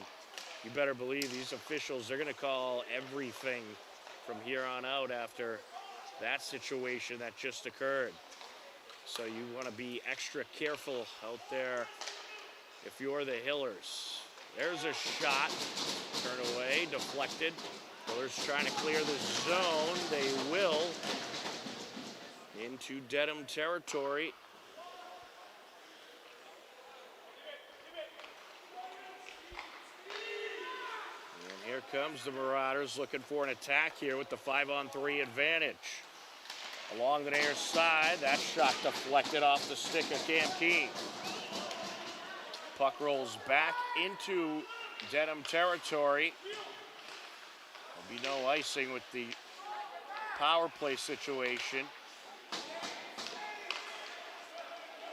you better believe these officials, they're going to call everything from here on out after that situation that just occurred. So you want to be extra careful out there if you're the Hillers. There's a shot, turn away, deflected. Hillers trying to clear the zone. They will. Into Dedham territory. And here comes the Marauders looking for an attack here with the 5-on-3 advantage. Along the near side, that shot deflected off the stick of Cam Keene. Puck rolls back into Dedham territory. There'll be no icing with the power play situation.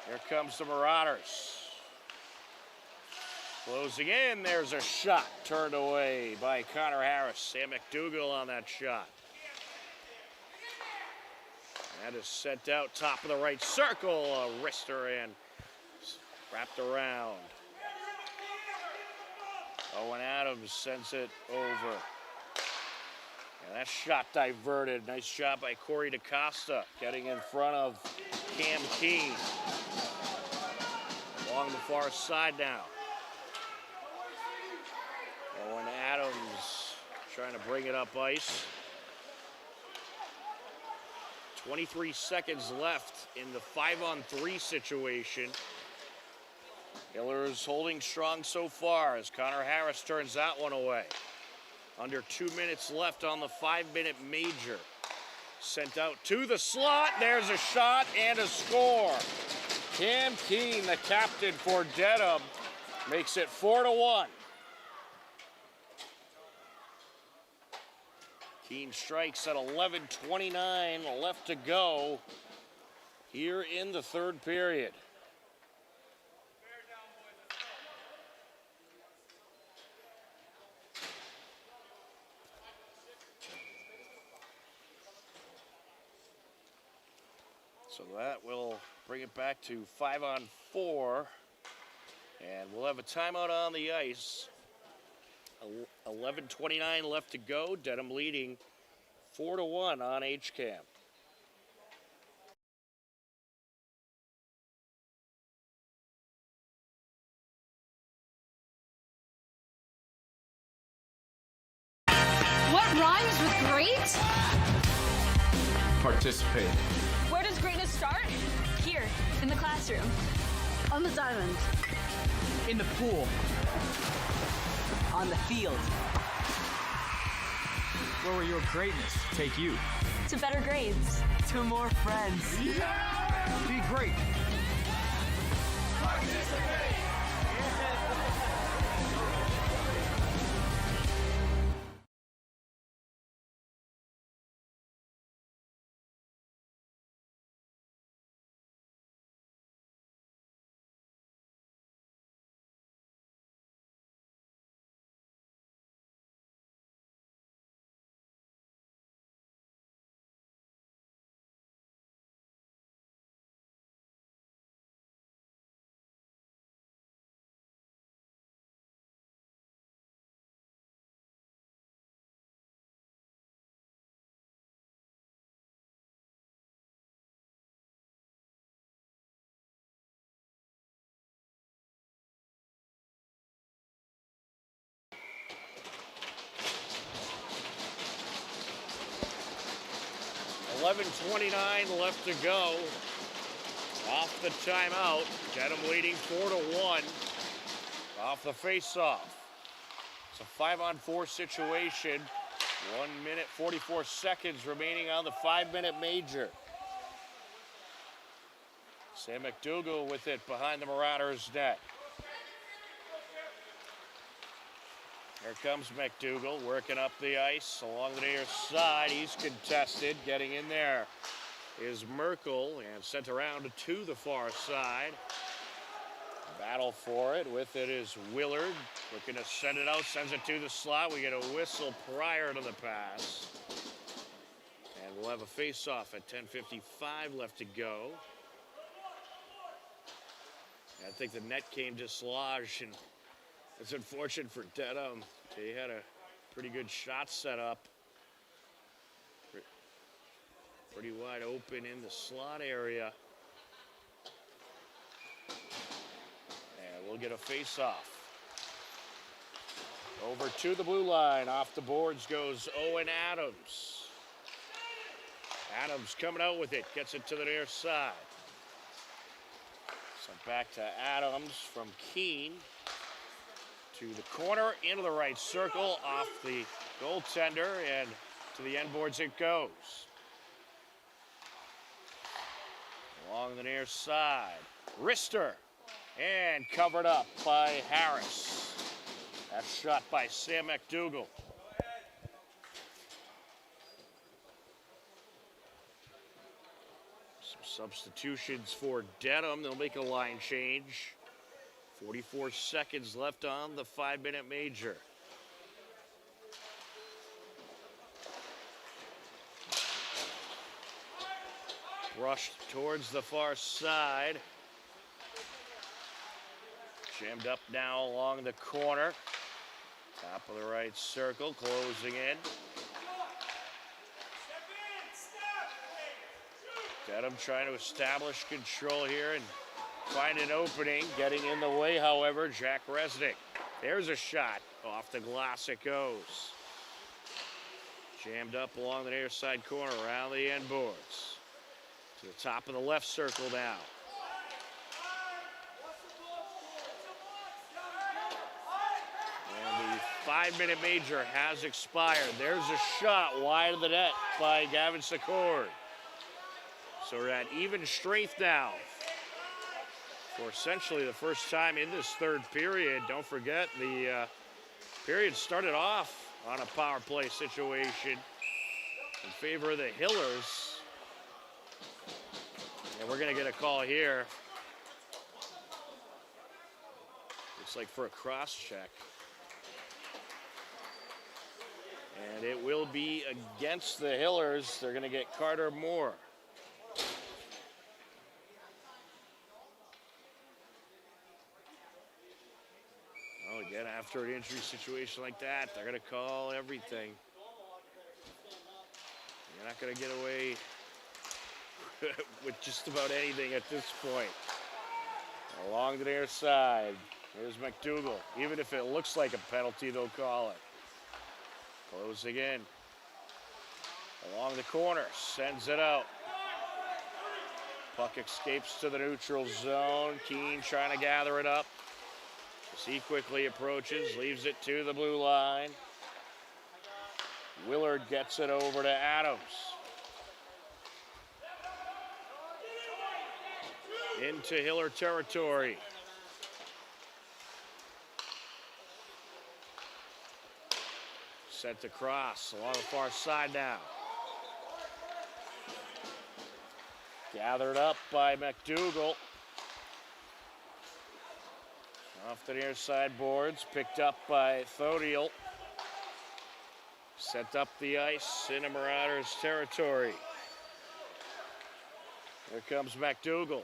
Here comes the Marauders. Closing in, there's a shot turned away by Connor Harris. Sam McDougall on that shot. That is sent out top of the right circle. A wrister and wrapped around. Owen Adams sends it over. And that shot diverted. Nice job by Corey DaCosta getting in front of Cam Keene. Along the far side now. Owen Adams trying to bring it up ice. 23 seconds left in the 5-on-3 situation. Hillers holding strong so far as Connor Harris turns that one away. Under 2 minutes left on the 5-minute major. Sent out to the slot. There's a shot and a score. Cam Keene, the captain for Dedham, makes it 4-1. Keene strikes at 11:29 left to go here in the third period. So that will bring it back to 5-on-4. And we'll have a timeout on the ice. 11:29 left to go. Dedham leading 4-1 on HCAM. Rhymes with great? Participate. Where does greatness start? Here, in the classroom. On the diamond. In the pool. On the field. Where will your greatness take you? To better grades. To more friends. Be great. $11:29 left to go. Off the timeout. Dedham leading 4-1. Off the face-off. It's a 5-on-4 situation. 1 minute, 44 seconds remaining on the 5-minute major. Sam McDougal with it behind the Marauders' net. Here comes McDougal working up the ice along the near side. He's contested. Getting in there is Merkel and sent around to the far side. Battle for it. With it is Willard. Looking to send it out. Sends it to the slot. We get a whistle prior to the pass. And we'll have a face-off at 10:55 left to go. I think the net came dislodged, and it's unfortunate for Dedham. They had a pretty good shot set up. Pretty wide open in the slot area. And we'll get a face-off. Over to the blue line. Off the boards goes Owen Adams. Adams coming out with it. Gets it to the near side. Sent back to Adams from Keene. To the corner, into the right circle, off the goaltender, and to the end boards it goes. Along the near side, Rister, and covered up by Harris. That's shot by Sam McDougal. Some substitutions for Dedham. They'll make a line change. 44 seconds left on the 5-minute major. Brushed towards the far side. Jammed up now along the corner. Top of the right circle, closing in. Dedham trying to establish control here and find an opening. Getting in the way, however, Jack Resnick. There's a shot. Off the glass it goes. Jammed up along the near side corner, around the end boards. To the top of the left circle now. And the 5-minute major has expired. There's a shot wide of the net by Gavin Secord. So we're at even strength now. For essentially the first time in this third period. Don't forget, the period started off on a power play situation in favor of the Hillers. And we're going to get a call here. Looks like for a cross check. And it will be against the Hillers. They're going to get Carter Moore. Again, after an injury situation like that, they're going to call everything. You're not going to get away with just about anything at this point. Along the near side, there's McDougal. Even if it looks like a penalty, they'll call it. Closing in. Along the corner, sends it out. Puck escapes to the neutral zone. Keene trying to gather it up as he quickly approaches, leaves it to the blue line. Willard gets it over to Adams. Into Hiller territory. Sent across along the far side now. Gathered up by McDougal. Off the near side boards, picked up by Thodiel. Sent up the ice into Marauders territory. Here comes McDougal.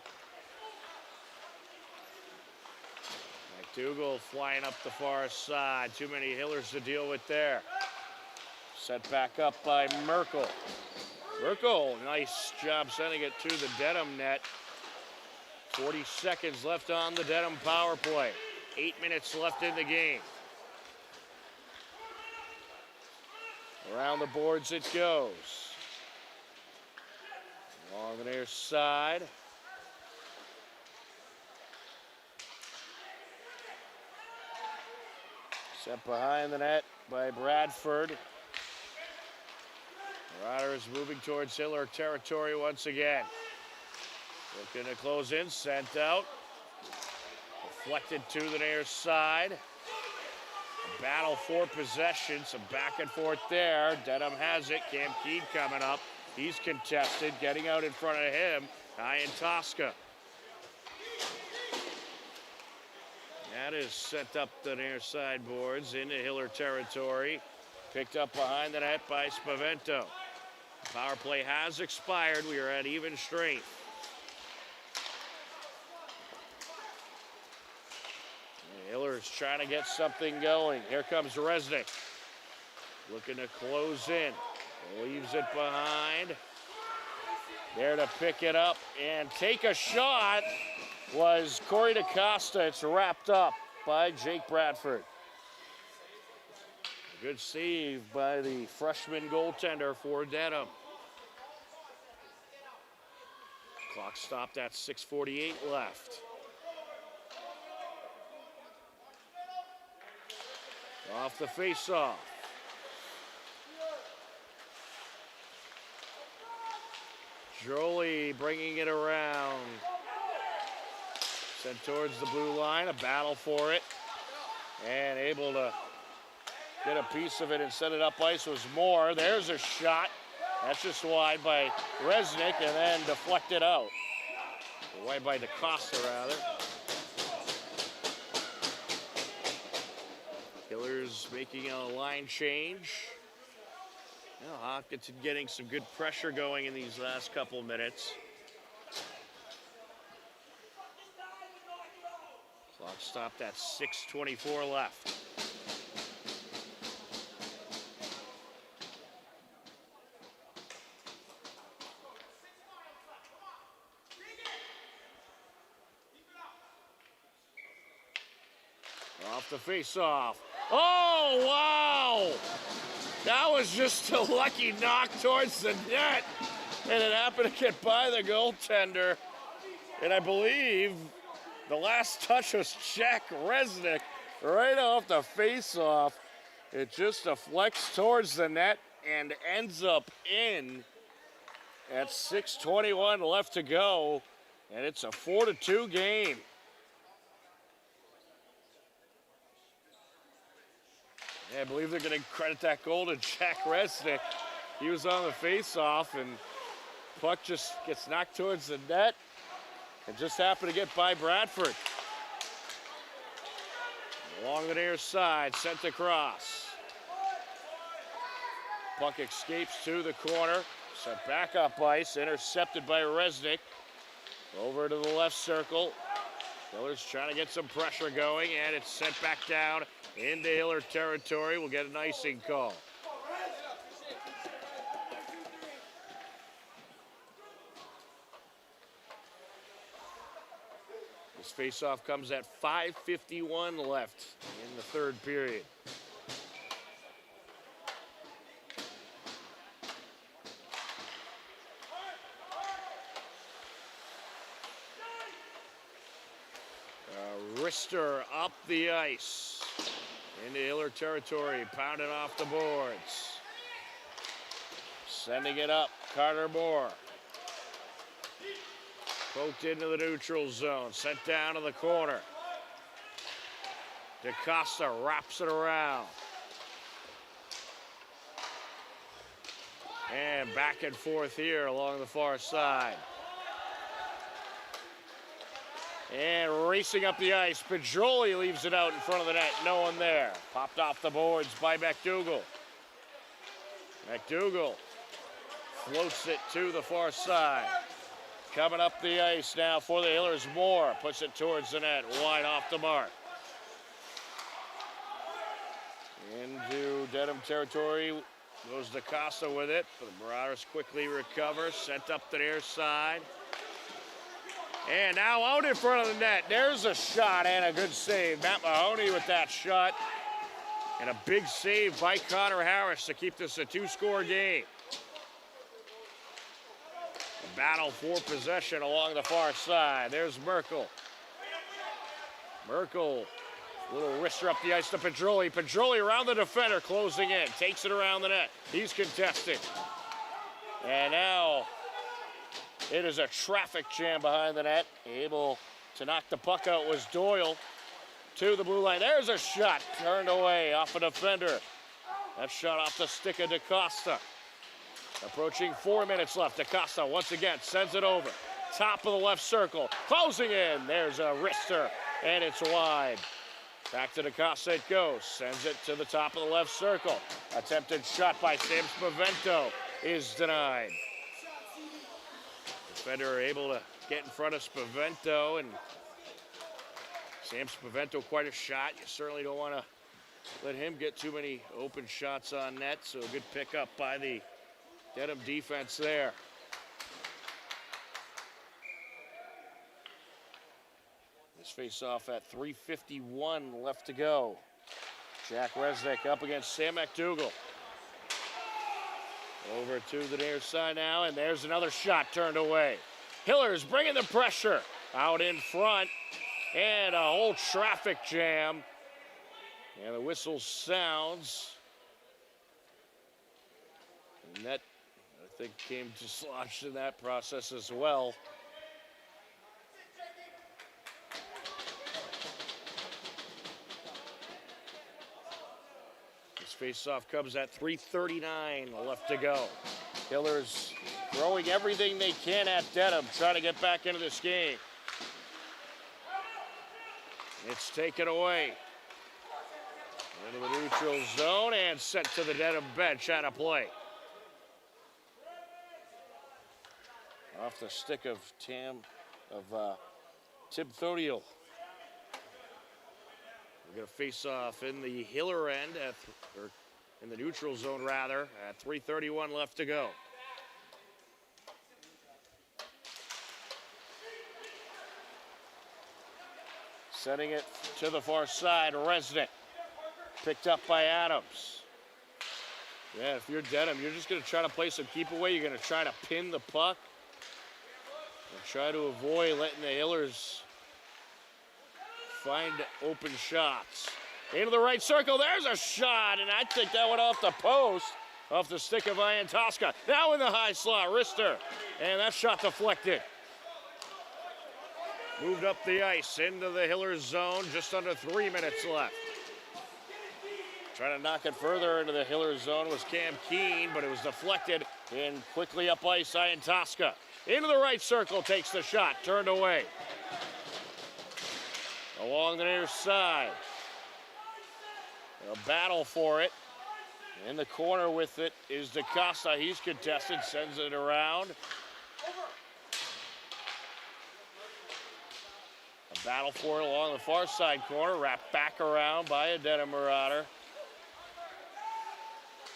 McDougal flying up the far side. Too many Hillers to deal with there. Set back up by Merkel. Merkel, nice job sending it to the Dedham net. 40 seconds left on the Dedham power play. 8 minutes left in the game. Around the boards it goes. Along the near side. Set behind the net by Bradford. Marauders moving towards Hiller territory once again. Looking to close in, sent out. Deflected to the near side. A battle for possession, some back and forth there. Dedham has it, Cam Keene coming up. He's contested, getting out in front of him, Ian Tosca. That is sent up the near side boards into Hiller territory. Picked up behind the net by Spavento. Power play has expired. We are at even strength. Hiller's trying to get something going. Here comes Resnick. Looking to close in. Leaves it behind. There to pick it up and take a shot was Corey DaCosta. It's wrapped up by Jake Bradford. Good save by the freshman goaltender for Dedham. Clock stopped at 6:48 left. Off the face-off. Jolie bringing it around. Sent towards the blue line, a battle for it. And able to get a piece of it and set it up ice was Moore. There's a shot. That's just wide by Resnick and then deflected out. Wide by DaCosta, rather. Hiller's making a line change. Now Hopkinton getting some good pressure going in these last couple minutes. Clock stopped at 6:24 left. Off the face-off. Oh, wow! That was just a lucky knock towards the net, and it happened to get by the goaltender. And I believe the last touch was Jack Resnick right off the face-off. It just deflects towards the net and ends up in at 6:21 left to go, and it's a 4-2 game. Yeah, I believe they're going to credit that goal to Jack Resnick. He was on the face-off, and puck just gets knocked towards the net and just happened to get by Bradford. Along the near side, sent across. Puck escapes to the corner, sent back up ice, intercepted by Resnick. Over to the left circle. Hiller's trying to get some pressure going, and it's sent back down into Hiller territory. We'll get an icing call. This faceoff comes at 5:51 left in the third period. Wrister up the ice into Hiller territory, pounding off the boards. Sending it up, Carter Moore. Poked into the neutral zone, sent down to the corner. DaCosta wraps it around. And back and forth here along the far side. And racing up the ice, Pedroli leaves it out in front of the net, no one there. Popped off the boards by McDougal. McDougal floats it to the far side. Coming up the ice now for the Hillers. Moore puts it towards the net, wide off the mark. Into Dedham territory goes DaCosta with it, but the Marauders quickly recover, sent up the near side. And now out in front of the net, there's a shot and a good save. Matt Mahoney with that shot. And a big save by Connor Harris to keep this a 2-score game. Battle for possession along the far side. There's Merkel. Merkel, little wrister up the ice to Pedroli. Pedroli around the defender, closing in. Takes it around the net. He's contested. And now it is a traffic jam behind the net. Able to knock the puck out was Doyle to the blue line. There's a shot turned away off a defender. That shot off the stick of DaCosta. Approaching 4 minutes left. DaCosta once again sends it over. Top of the left circle. Closing in. There's a wrister, and it's wide. Back to DaCosta it goes. Sends it to the top of the left circle. Attempted shot by Sam Spavento is denied. Defender able to get in front of Spavento, and Sam Spavento quite a shot. You certainly don't want to let him get too many open shots on net, so a good pickup by the Dedham defense there. This face-off at 3:51 left to go. Jack Resnick up against Sam McDougal. Over to the near side now, and there's another shot turned away. Hillers bringing the pressure out in front, and a whole traffic jam. And the whistle sounds. And that, I think, came dislodged in that process as well. This face-off comes at 3:39 left to go. Hillers throwing everything they can at Dedham, trying to get back into this game. It's taken away. Into the neutral zone and sent to the Dedham bench out of play. Off the stick of Tim Thodiel. We're going to face off in the Hiller end, or in the neutral zone rather, at 3:31 left to go. Setting it to the far side, Resnick. Picked up by Adams. Yeah, if you're Dedham, you're just going to try to play some keep away. You're going to try to pin the puck. And try to avoid letting the Hillers find open shots. Into the right circle, there's a shot, and I think that went off the post, off the stick of Ian Tosca. Now in the high slot, Wrister, and that shot deflected. Moved up the ice into the Hillers zone, just under 3 minutes left. Trying to knock it further into the Hillers zone was Cam Keene, but it was deflected, and quickly up ice, Ian Tosca. Into the right circle, takes the shot, turned away. Along the near side. A battle for it. In the corner with it is DaCosta. He's contested, sends it around. A battle for it along the far side corner, wrapped back around by a Dedham Marauder.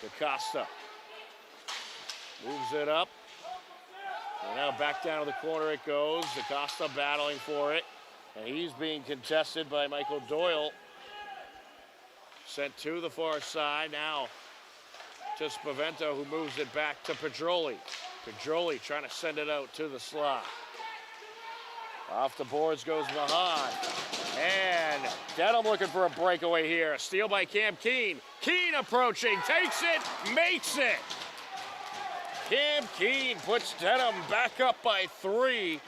DaCosta moves it up. And now back down to the corner it goes. DaCosta battling for it. And he's being contested by Michael Doyle. Sent to the far side. Now to Spavento, who moves it back to Pedroli. Pedroli trying to send it out to the slot. Off the boards goes Mahan. And Dedham looking for a breakaway here. Steal by Cam Keene. Keene approaching, takes it, makes it. Cam Keene puts Dedham back up by 3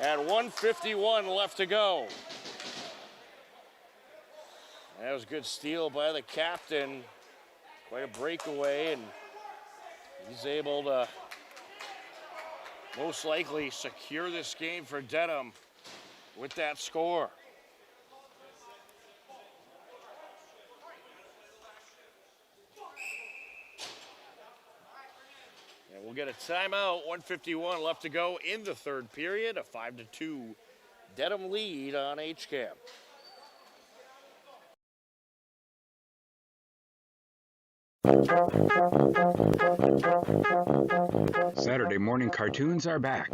at 1:51 left to go. That was a good steal by the captain. Quite a breakaway, and he's able to most likely secure this game for Dedham with that score. And we'll get a timeout, 1:51 left to go in the third period, a 5-2 Dedham lead on HCAM. Saturday morning cartoons are back.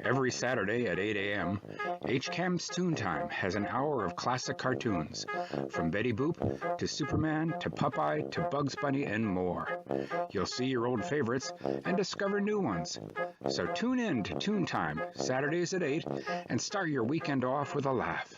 Every Saturday at 8 a.m., HCAM's Toon Time has an hour of classic cartoons, from Betty Boop to Superman to Popeye to Bugs Bunny and more. You'll see your old favorites and discover new ones. So tune in to Toon Time, Saturdays at 8, and start your weekend off with a laugh.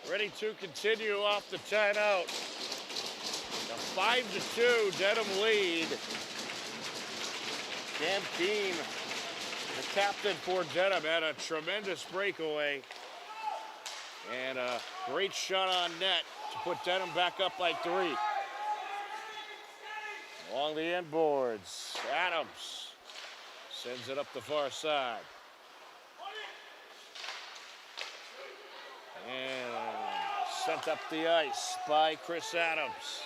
Ready to continue off the timeout. A 5-2 Dedham lead. Cam Keene, the captain for Dedham, had a tremendous breakaway and a great shot on net to put Dedham back up by 3. Along the end boards, Adams sends it up the far side. And sent up the ice by Chris Adams.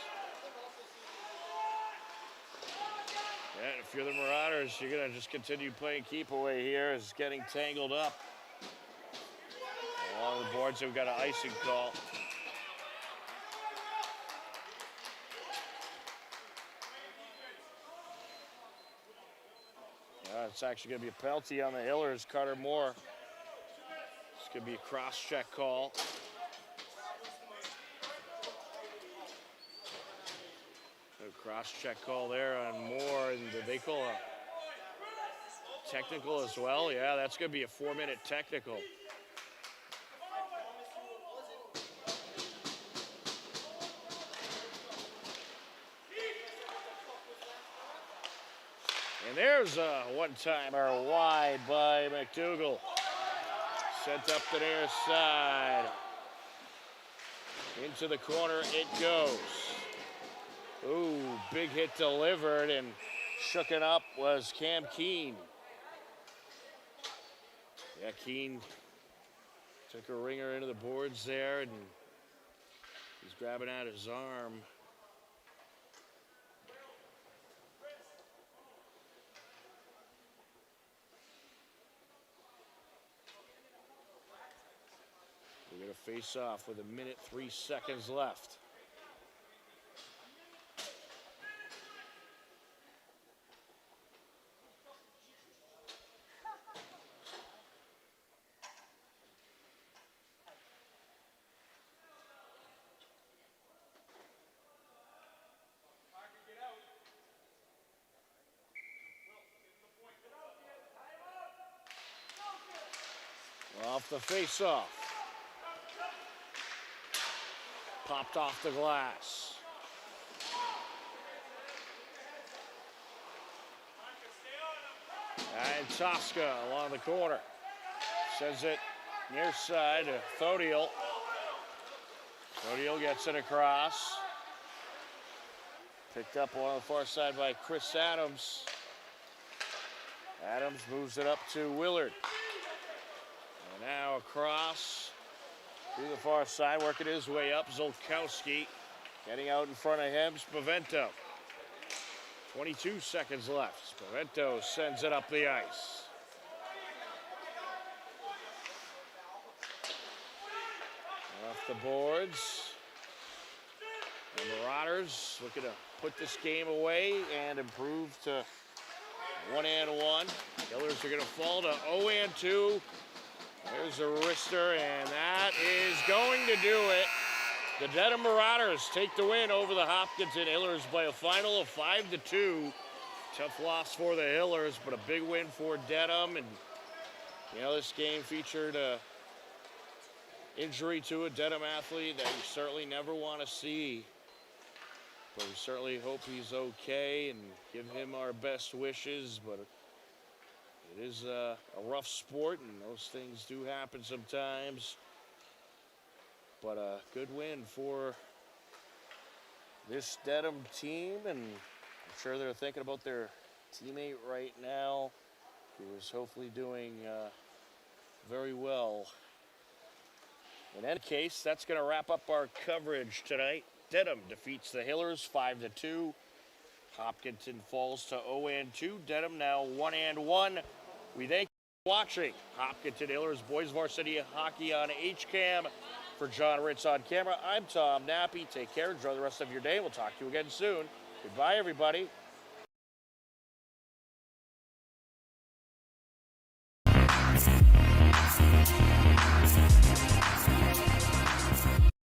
And if you're the Marauders, you're going to just continue playing keep away here. It's getting tangled up. Along the boards, we've got an icing call. It's actually going to be a penalty on the Hillers, Carter Moore. It's going to be a cross-check call. A cross-check call there on Moore, and did they call a technical as well? Yeah, that's going to be a 4-minute technical. And there's a one-timer wide by McDougal. Sent up the near side. Into the corner it goes. Ooh, big hit delivered, and shooken up was Cam Keene. Yeah, Keene took a ringer into the boards there, and he's grabbing out his arm. We're going to face off with 1 minute, 3 seconds left. Off the face-off. Popped off the glass. And Tosca along the corner. Sends it near side to Thodiel. Thodiel gets it across. Picked up on the far side by Chris Adams. Adams moves it up to Willard. And now across to the far side, working his way up, Zolkowski. Getting out in front of him, Spavento. 22 seconds left. Spavento sends it up the ice. the boards. The Marauders looking to put this game away and improve to 1-1. Hillers are going to fall to 0-2. There's a wrister, and that is going to do it. The Dedham Marauders take the win over the Hopkinton Hillers by a final of 5-2. Tough loss for the Hillers, but a big win for Dedham. And, you know, this game featured a injury to a Dedham athlete that you certainly never want to see. But we certainly hope he's okay and give him our best wishes. But it is a rough sport, and those things do happen sometimes. But a good win for this Dedham team, and I'm sure they're thinking about their teammate right now, who is hopefully doing very well. In any case, that's going to wrap up our coverage tonight. Dedham defeats the Hillers 5-2. Hopkinton falls to 0-2. Dedham now 1-1. We thank you for watching Hopkinton Hillers Boys Varsity Hockey on HCAM. For John Ritz on camera, I'm Tom Nappy. Take care. Enjoy the rest of your day. We'll talk to you again soon. Goodbye, everybody.